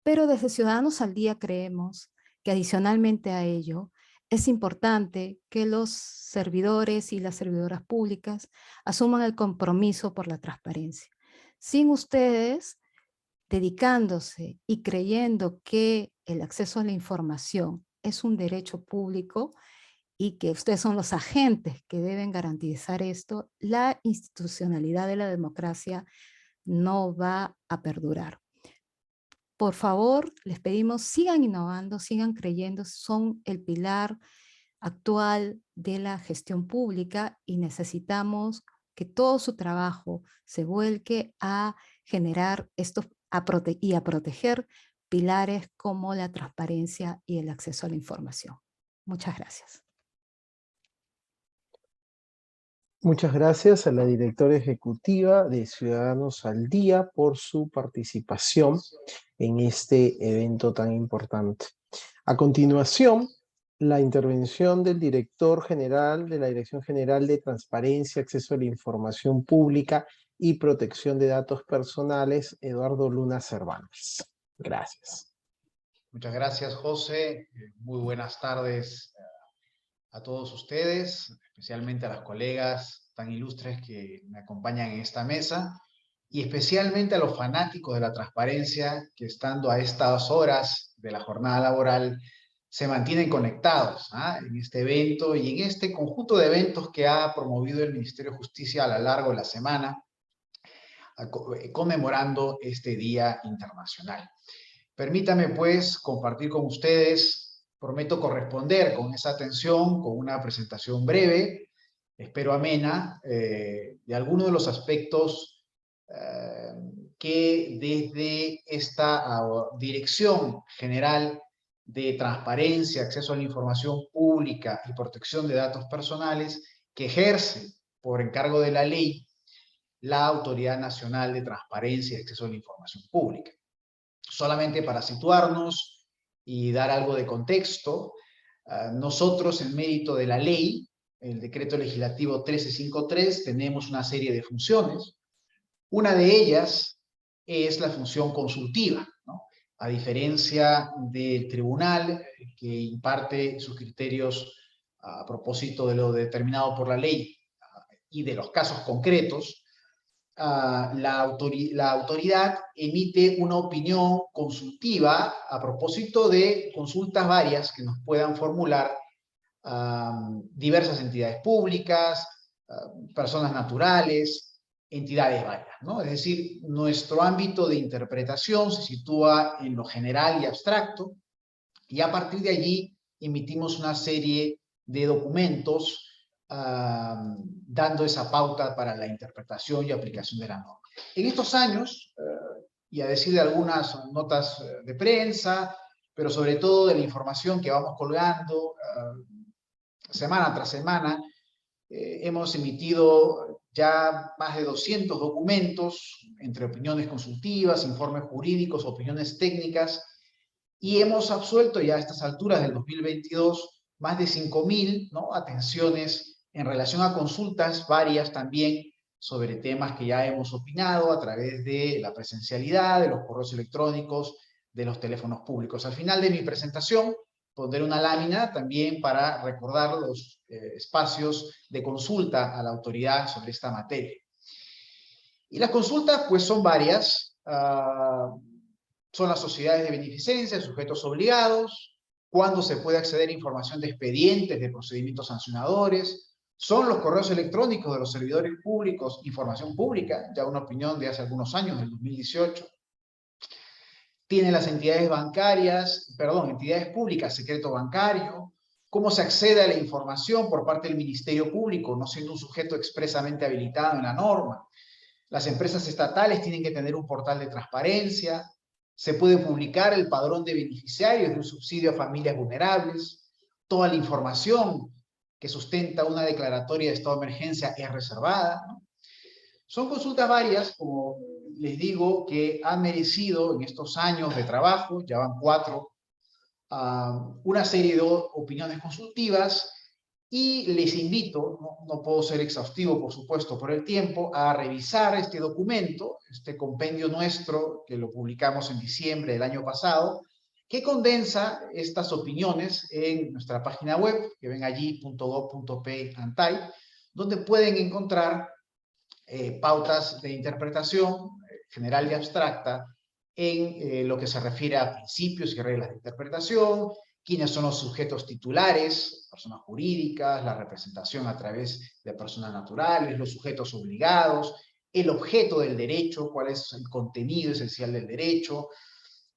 Pero desde Ciudadanos al Día creemos que adicionalmente a ello, es importante que los servidores y las servidoras públicas asuman el compromiso por la transparencia. Sin ustedes, dedicándose y creyendo que el acceso a la información es un derecho público y que ustedes son los agentes que deben garantizar esto, la institucionalidad de la democracia no va a perdurar. Por favor, les pedimos, sigan innovando, sigan creyendo, son el pilar actual de la gestión pública y necesitamos que todo su trabajo se vuelque a generar estos y a proteger pilares como la transparencia y el acceso a la información. Muchas gracias. Muchas gracias a la directora ejecutiva de Ciudadanos al Día por su participación en este evento tan importante. A continuación, la intervención del director general de la Dirección General de Transparencia, Acceso a la Información Pública y Protección de Datos Personales, Eduardo Luna Cervantes. Gracias. Muchas gracias, José. Muy buenas tardes a todos ustedes, especialmente a las colegas tan ilustres que me acompañan en esta mesa, y especialmente a los fanáticos de la transparencia que, estando a estas horas de la jornada laboral, se mantienen conectados en este evento y en este conjunto de eventos que ha promovido el Ministerio de Justicia a lo largo de la semana, conmemorando este Día Internacional. Permítame, pues, compartir con ustedes, prometo corresponder con esa atención, con una presentación breve, espero amena, de algunos de los aspectos que desde esta Dirección General de Transparencia, Acceso a la Información Pública y Protección de Datos Personales, que ejerce por encargo de la ley la Autoridad Nacional de Transparencia y Acceso a la Información Pública. Solamente para situarnos y dar algo de contexto, nosotros en mérito de la ley, el Decreto Legislativo 1353, tenemos una serie de funciones. Una de ellas es la función consultiva, ¿no? A diferencia del tribunal que imparte sus criterios a propósito de lo determinado por la ley y de los casos concretos, la autoridad emite una opinión consultiva a propósito de consultas varias que nos puedan formular diversas entidades públicas, personas naturales, entidades varias, ¿no? Es decir, nuestro ámbito de interpretación se sitúa en lo general y abstracto, y a partir de allí emitimos una serie de documentos dando esa pauta para la interpretación y aplicación de la norma. En estos años, y a decir de algunas notas de prensa, pero sobre todo de la información que vamos colgando semana tras semana, hemos emitido ya más de 200 documentos, entre opiniones consultivas, informes jurídicos, opiniones técnicas, y hemos absuelto ya a estas alturas del 2022 más de 5.000, ¿no?, atenciones en relación a consultas varias también sobre temas que ya hemos opinado a través de la presencialidad, de los correos electrónicos, de los teléfonos públicos. Al final de mi presentación pondré una lámina también para recordar los espacios de consulta a la autoridad sobre esta materia. Y las consultas pues son varias. Son las sociedades de beneficencia, sujetos obligados, cuándo se puede acceder a información de expedientes, de procedimientos sancionadores, son los correos electrónicos de los servidores públicos, información pública, ya una opinión de hace algunos años, del 2018, tiene las entidades bancarias, entidades públicas, secreto bancario, cómo se accede a la información por parte del Ministerio Público, no siendo un sujeto expresamente habilitado en la norma. Las empresas estatales tienen que tener un portal de transparencia, se puede publicar el padrón de beneficiarios de un subsidio a familias vulnerables, toda la información que sustenta una declaratoria de estado de emergencia es reservada, ¿no? Son consultas varias, como les digo, que han merecido en estos años de trabajo, ya van 4, una serie de opiniones consultivas, y les invito, no puedo ser exhaustivo por supuesto por el tiempo, a revisar este documento, este compendio nuestro que lo publicamos en diciembre del año pasado, que condensa estas opiniones en nuestra página web, que ven allí, .gov.p Antay, donde pueden encontrar pautas de interpretación general y abstracta en lo que se refiere a principios y reglas de interpretación, quiénes son los sujetos titulares, personas jurídicas, la representación a través de personas naturales, los sujetos obligados, el objeto del derecho, cuál es el contenido esencial del derecho,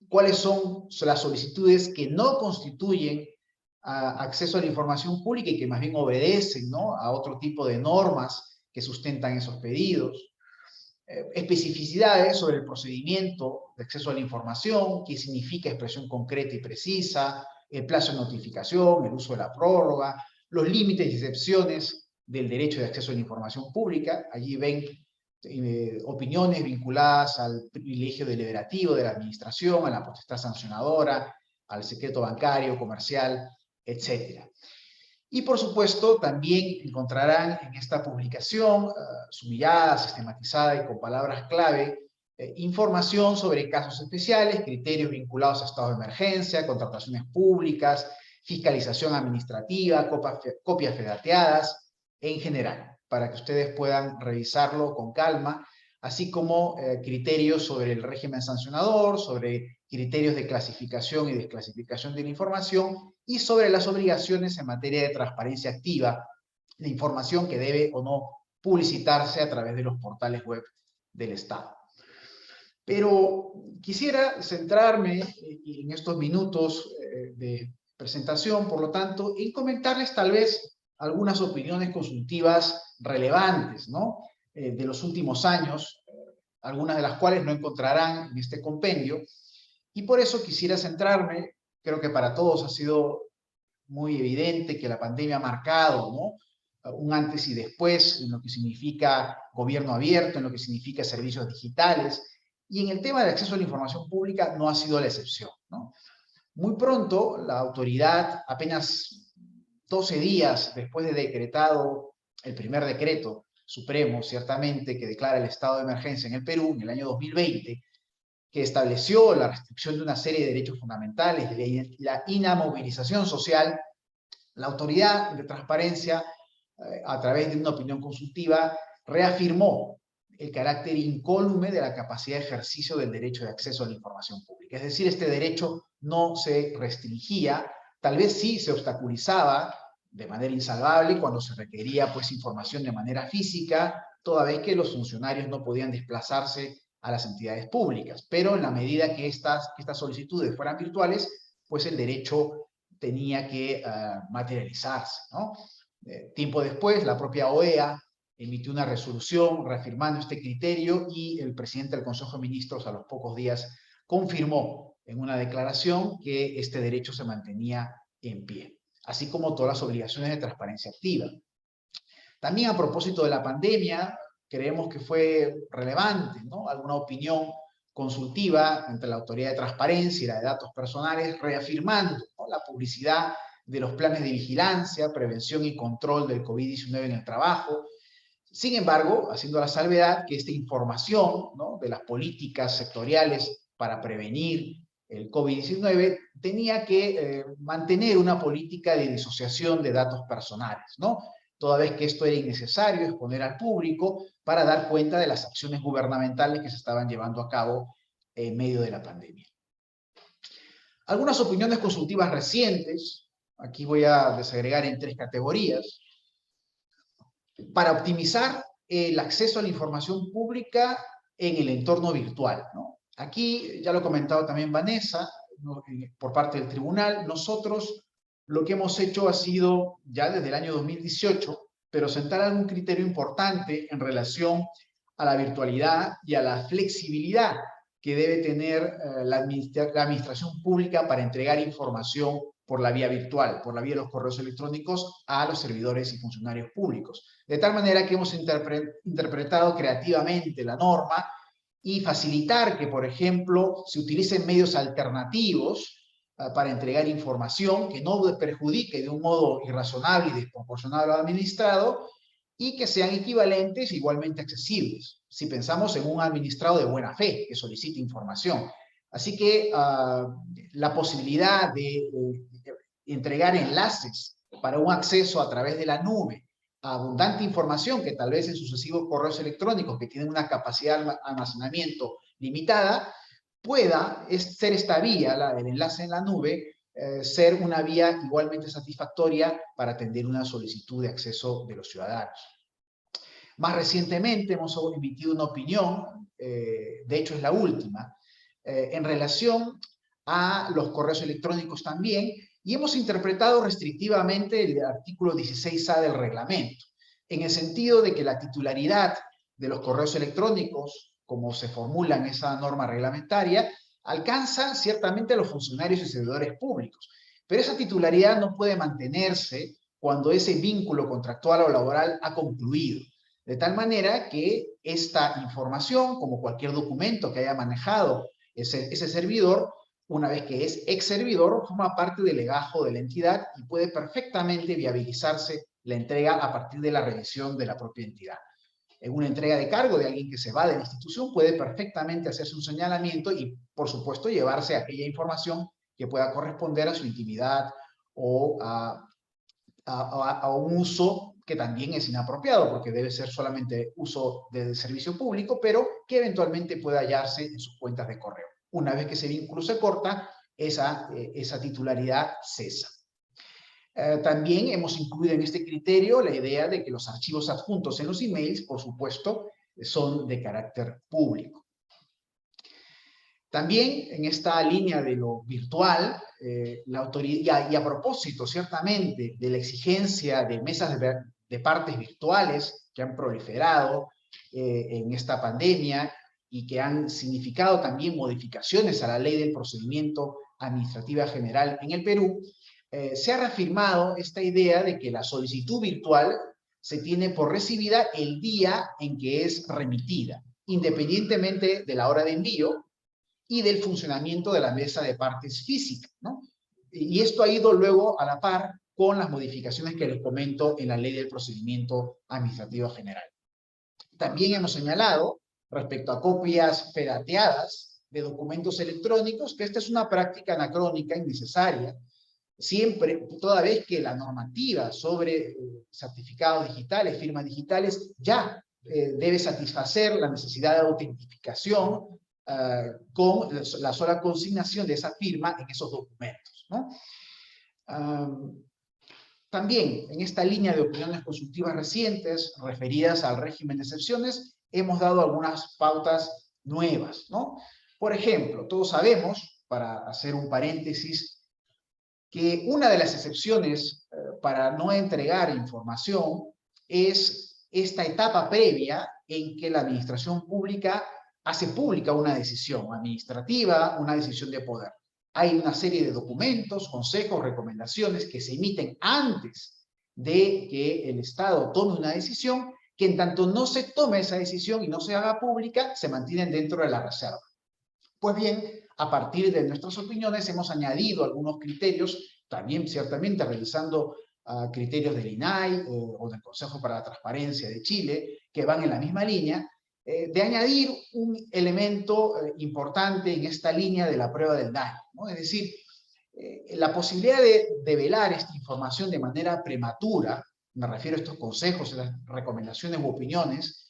cuáles son las solicitudes que no constituyen acceso a la información pública y que más bien obedecen, ¿no?, a otro tipo de normas que sustentan esos pedidos. Especificidades sobre el procedimiento de acceso a la información, qué significa expresión concreta y precisa, el plazo de notificación, el uso de la prórroga, los límites y excepciones del derecho de acceso a la información pública. Allí ven opiniones vinculadas al privilegio deliberativo de la administración, a la potestad sancionadora, al secreto bancario, comercial, etc. Y por supuesto también encontrarán en esta publicación, sumillada, sistematizada y con palabras clave, información sobre casos especiales, criterios vinculados a estado de emergencia, contrataciones públicas, fiscalización administrativa, copias fedateadas, en general, para que ustedes puedan revisarlo con calma, así como criterios sobre el régimen sancionador, sobre criterios de clasificación y desclasificación de la información, y sobre las obligaciones en materia de transparencia activa, la información que debe o no publicitarse a través de los portales web del Estado. Pero quisiera centrarme en estos minutos de presentación, por lo tanto, en comentarles tal vez algunas opiniones consultivas relevantes, ¿no?, de los últimos años, algunas de las cuales no encontrarán en este compendio, y por eso quisiera centrarme. Creo que para todos ha sido muy evidente que la pandemia ha marcado, ¿no?, un antes y después en lo que significa gobierno abierto, en lo que significa servicios digitales, y en el tema de acceso a la información pública no ha sido la excepción, ¿no? Muy pronto la autoridad, apenas 12 días después de decretado el primer decreto supremo, ciertamente, que declara el estado de emergencia en el Perú en el año 2020, que estableció la restricción de una serie de derechos fundamentales, de la inamovilización social, la autoridad de transparencia, a través de una opinión consultiva, reafirmó el carácter incólume de la capacidad de ejercicio del derecho de acceso a la información pública. Es decir, este derecho no se restringía, tal vez sí se obstaculizaba de manera insalvable cuando se requería pues información de manera física, toda vez que los funcionarios no podían desplazarse a las entidades públicas, pero en la medida que estas solicitudes fueran virtuales, pues el derecho tenía que materializarse, ¿no? Tiempo después, la propia OEA emitió una resolución reafirmando este criterio, y el presidente del Consejo de Ministros a los pocos días confirmó en una declaración que este derecho se mantenía en pie, así como todas las obligaciones de transparencia activa. También a propósito de la pandemia, creemos que fue relevante, ¿no?, alguna opinión consultiva entre la Autoridad de Transparencia y la de Datos Personales, reafirmando, ¿no?, la publicidad de los planes de vigilancia, prevención y control del COVID-19 en el trabajo. Sin embargo, haciendo la salvedad que esta información, ¿no?, de las políticas sectoriales para prevenir el COVID-19 tenía que mantener una política de disociación de datos personales, ¿no?, toda vez que esto era innecesario exponer al público para dar cuenta de las acciones gubernamentales que se estaban llevando a cabo en medio de la pandemia. Algunas opiniones consultivas recientes, aquí voy a desagregar en 3 categorías, para optimizar el acceso a la información pública en el entorno virtual, ¿no? Aquí, ya lo ha comentado también Vanessa, ¿no?, por parte del tribunal, nosotros lo que hemos hecho ha sido, ya desde el año 2018, pero sentar algún criterio importante en relación a la virtualidad y a la flexibilidad que debe tener la administración pública para entregar información por la vía virtual, por la vía de los correos electrónicos a los servidores y funcionarios públicos. De tal manera que hemos interpretado creativamente la norma y facilitar que, por ejemplo, se utilicen medios alternativos para entregar información que no perjudique de un modo irrazonable y desproporcionado al administrado, y que sean equivalentes e igualmente accesibles, si pensamos en un administrado de buena fe que solicite información. Así que la posibilidad de entregar enlaces para un acceso a través de la nube a abundante información que tal vez en sucesivos correos electrónicos que tienen una capacidad de almacenamiento limitada, pueda ser esta vía, el enlace en la nube, ser una vía igualmente satisfactoria para atender una solicitud de acceso de los ciudadanos. Más recientemente hemos emitido una opinión, de hecho es la última, en relación a los correos electrónicos también, y hemos interpretado restrictivamente el artículo 16A del reglamento, en el sentido de que la titularidad de los correos electrónicos, como se formula en esa norma reglamentaria, alcanza ciertamente a los funcionarios y servidores públicos, pero esa titularidad no puede mantenerse cuando ese vínculo contractual o laboral ha concluido. De tal manera que esta información, como cualquier documento que haya manejado ese servidor, una vez que es ex servidor, forma parte del legajo de la entidad y puede perfectamente viabilizarse la entrega a partir de la revisión de la propia entidad. En una entrega de cargo de alguien que se va de la institución puede perfectamente hacerse un señalamiento y, por supuesto, llevarse aquella información que pueda corresponder a su intimidad o a un uso que también es inapropiado, porque debe ser solamente uso del servicio público, pero que eventualmente puede hallarse en sus cuentas de correo. Una vez que ese vínculo se corta, esa titularidad cesa. También hemos incluido en este criterio la idea de que los archivos adjuntos en los emails, por supuesto, son de carácter público. También en esta línea de lo virtual, la autoridad, y a propósito ciertamente de la exigencia de mesas de partes virtuales que han proliferado en esta pandemia y que han significado también modificaciones a la ley del procedimiento administrativa general en el Perú, se ha reafirmado esta idea de que la solicitud virtual se tiene por recibida el día en que es remitida, independientemente de la hora de envío y del funcionamiento de la mesa de partes física, ¿no? Y esto ha ido luego a la par con las modificaciones que les comento en la ley del procedimiento administrativo general. También hemos señalado, respecto a copias pirateadas de documentos electrónicos, que esta es una práctica anacrónica innecesaria, siempre, toda vez que la normativa sobre certificados digitales, firmas digitales, ya debe satisfacer la necesidad de autentificación con la sola consignación de esa firma en esos documentos, ¿no? También, en esta línea de opiniones consultivas recientes, referidas al régimen de excepciones, hemos dado algunas pautas nuevas, ¿no? Por ejemplo, todos sabemos, para hacer un paréntesis, que una de las excepciones para no entregar información es esta etapa previa en que la administración pública hace pública una decisión administrativa, una decisión de poder. Hay una serie de documentos, consejos, recomendaciones que se emiten antes de que el Estado tome una decisión, que en tanto no se tome esa decisión y no se haga pública, se mantienen dentro de la reserva. Pues bien, a partir de nuestras opiniones hemos añadido algunos criterios, también ciertamente revisando criterios del INAI o del Consejo para la Transparencia de Chile, que van en la misma línea, de añadir un elemento importante en esta línea de la prueba del daño, ¿no? Es decir, la posibilidad de develar esta información de manera prematura, me refiero a estos consejos, a las recomendaciones u opiniones,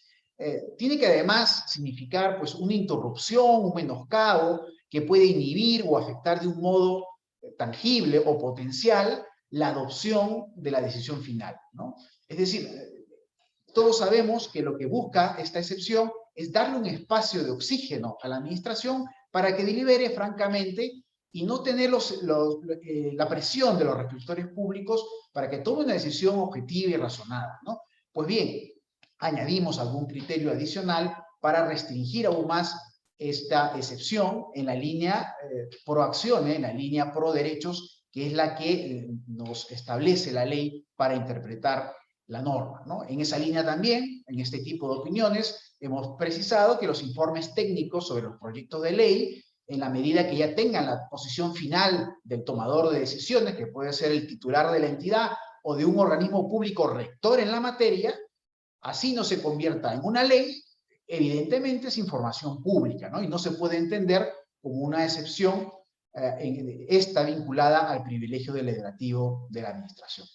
tiene que además significar pues, una interrupción, un menoscabo que puede inhibir o afectar de un modo tangible o potencial la adopción de la decisión final, ¿no? Es decir, todos sabemos que lo que busca esta excepción es darle un espacio de oxígeno a la administración para que delibere francamente y no tener la presión de los reflectores públicos para que tome una decisión objetiva y razonada, ¿no? Pues bien, añadimos algún criterio adicional para restringir aún más esta excepción en la línea pro acción, en la línea pro derechos que es la que nos establece la ley para interpretar la norma, ¿no? En esa línea también, en este tipo de opiniones, hemos precisado que los informes técnicos sobre los proyectos de ley, en la medida que ya tengan la posición final del tomador de decisiones, que puede ser el titular de la entidad o de un organismo público rector en la materia, así no se convierta en una ley, evidentemente es información pública, ¿no? Y no se puede entender como una excepción esta vinculada al privilegio deliberativo de la administración.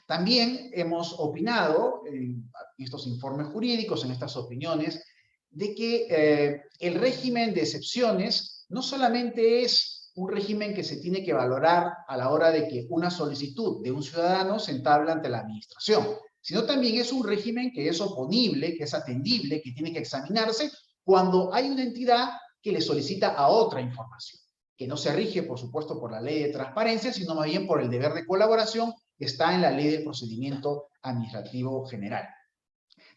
También hemos opinado en estos informes jurídicos, en estas opiniones, de que el régimen de excepciones no solamente es un régimen que se tiene que valorar a la hora de que una solicitud de un ciudadano se entabla ante la administración, sino también es un régimen que es oponible, que es atendible, que tiene que examinarse cuando hay una entidad que le solicita a otra información, que no se rige, por supuesto, por la ley de transparencia, sino más bien por el deber de colaboración que está en la ley del procedimiento administrativo general.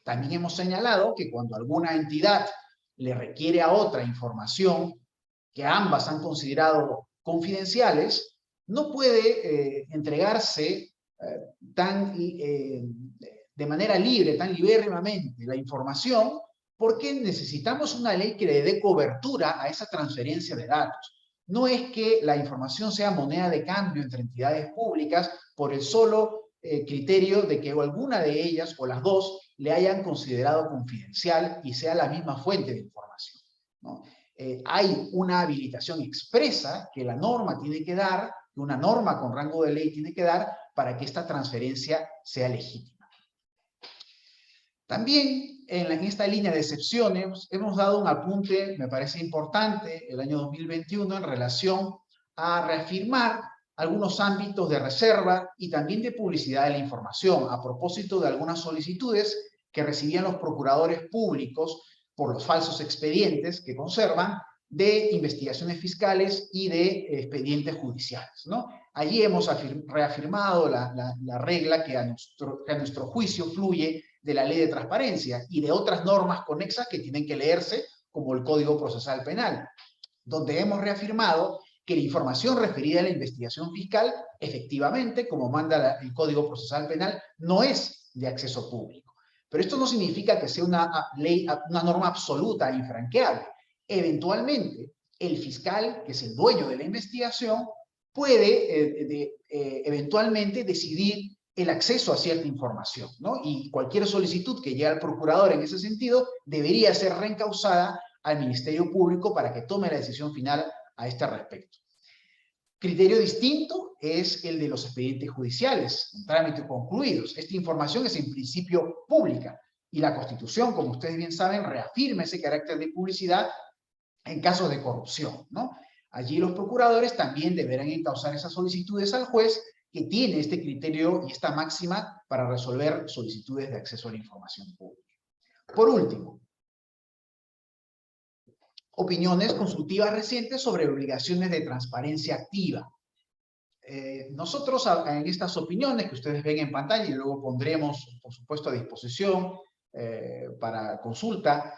También hemos señalado que cuando alguna entidad le requiere a otra información que ambas han considerado confidenciales, no puede entregarse de manera libre, tan libérrimamente la información, porque necesitamos una ley que le dé cobertura a esa transferencia de datos. No es que la información sea moneda de cambio entre entidades públicas por el solo criterio de que alguna de ellas o las dos le hayan considerado confidencial y sea la misma fuente de información, ¿no? Hay una habilitación expresa que la norma tiene que dar, que una norma con rango de ley tiene que dar para que esta transferencia sea legítima. También en esta línea de excepciones hemos dado un apunte, me parece importante, el año 2021 en relación a reafirmar algunos ámbitos de reserva y también de publicidad de la información a propósito de algunas solicitudes que recibían los procuradores públicos por los falsos expedientes que conservan de investigaciones fiscales y de expedientes judiciales, ¿no? Allí hemos reafirmado la regla que a nuestro juicio fluye de la ley de transparencia y de otras normas conexas que tienen que leerse, como el Código Procesal Penal, donde hemos reafirmado que la información referida a la investigación fiscal, efectivamente, como manda el Código Procesal Penal, no es de acceso público. Pero esto no significa que sea una norma absoluta e infranqueable. Eventualmente, el fiscal, que es el dueño de la investigación, puede eventualmente decidir el acceso a cierta información, ¿no? Y cualquier solicitud que llegue al procurador en ese sentido debería ser reencausada al Ministerio Público para que tome la decisión final a este respecto. Criterio distinto es el de los expedientes judiciales, en trámite concluidos. Esta información es en principio pública y la Constitución, como ustedes bien saben, reafirma ese carácter de publicidad en casos de corrupción, ¿no? Allí los procuradores también deberán encauzar esas solicitudes al juez que tiene este criterio y esta máxima para resolver solicitudes de acceso a la información pública. Por último, opiniones consultivas recientes sobre obligaciones de transparencia activa. Nosotros en estas opiniones que ustedes ven en pantalla y luego pondremos, por supuesto, a disposición para consulta,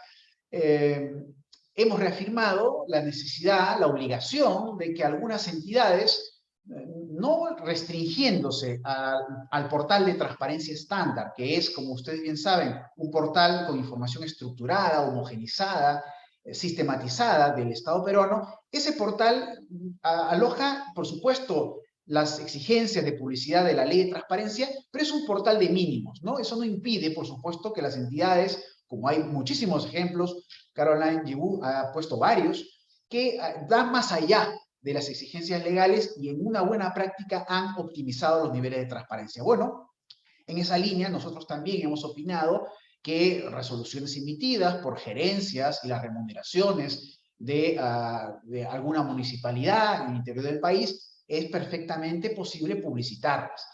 hemos reafirmado la necesidad, la obligación de que algunas entidades, no restringiéndose al portal de transparencia estándar, que es, como ustedes bien saben, un portal con información estructurada, homogenizada, sistematizada del Estado peruano, ese portal aloja, por supuesto, las exigencias de publicidad de la ley de transparencia, pero es un portal de mínimos, ¿no? Eso no impide, por supuesto, que las entidades, como hay muchísimos ejemplos, Caroline Gibu ha puesto varios, que dan más allá de las exigencias legales y en una buena práctica han optimizado los niveles de transparencia. Bueno, en esa línea nosotros también hemos opinado que resoluciones emitidas por gerencias y las remuneraciones de alguna municipalidad en el interior del país es perfectamente posible publicitarlas,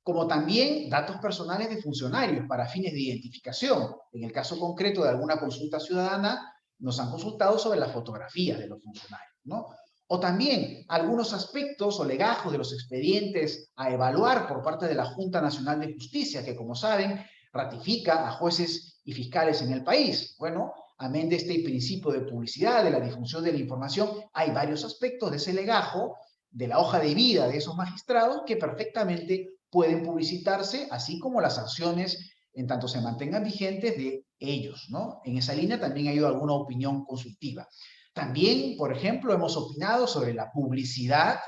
como también datos personales de funcionarios para fines de identificación. En el caso concreto de alguna consulta ciudadana, nos han consultado sobre las fotografías de los funcionarios, ¿no? O también algunos aspectos o legajos de los expedientes a evaluar por parte de la Junta Nacional de Justicia, que como saben, ratifica a jueces y fiscales en el país. Bueno, amén de este principio de publicidad, de la difusión de la información, hay varios aspectos de ese legajo de la hoja de vida de esos magistrados que perfectamente pueden publicitarse, así como las sanciones en tanto se mantengan vigentes de ellos, ¿no? En esa línea también ha habido alguna opinión consultiva. También, por ejemplo, hemos opinado sobre la publicidad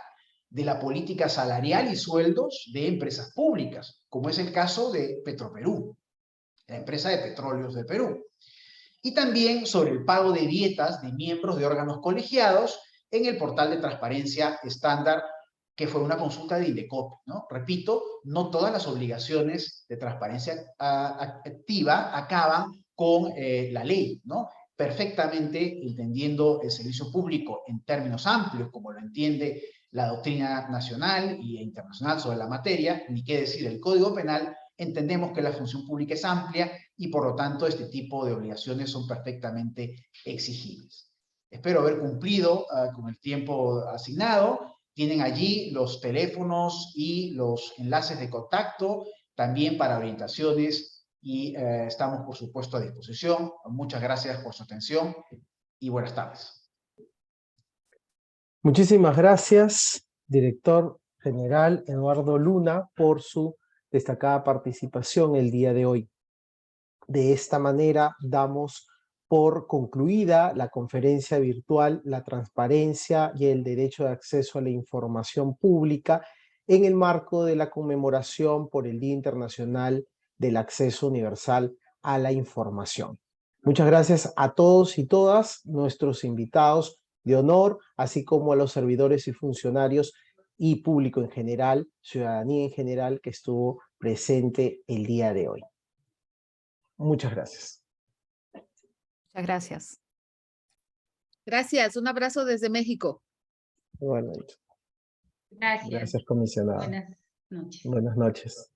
de la política salarial y sueldos de empresas públicas, como es el caso de Petroperú, la empresa de petróleos de Perú. Y también sobre el pago de dietas de miembros de órganos colegiados en el portal de transparencia estándar, que fue una consulta de Indecopi, ¿no? Repito, no todas las obligaciones de transparencia activa acaban con la ley, ¿no? Perfectamente entendiendo el servicio público en términos amplios, como lo entiende la doctrina nacional e internacional sobre la materia, ni qué decir el Código Penal, entendemos que la función pública es amplia y por lo tanto este tipo de obligaciones son perfectamente exigibles. Espero haber cumplido con el tiempo asignado. Tienen allí los teléfonos y los enlaces de contacto también para orientaciones y estamos por supuesto a disposición. Muchas gracias por su atención y buenas tardes. Muchísimas gracias, director general Eduardo Luna, por su destacada participación el día de hoy. De esta manera damos por concluida la conferencia virtual La transparencia y el derecho de acceso a la información pública en el marco de la conmemoración por el Día Internacional del Acceso Universal a la Información. Muchas gracias a todos y todas nuestros invitados de honor, así como a los servidores y funcionarios y público en general, ciudadanía en general que estuvo presente el día de hoy. Muchas gracias. Muchas gracias. Gracias, un abrazo desde México. Bueno, Gracias. gracias, comisionada. Buenas noches. Buenas noches.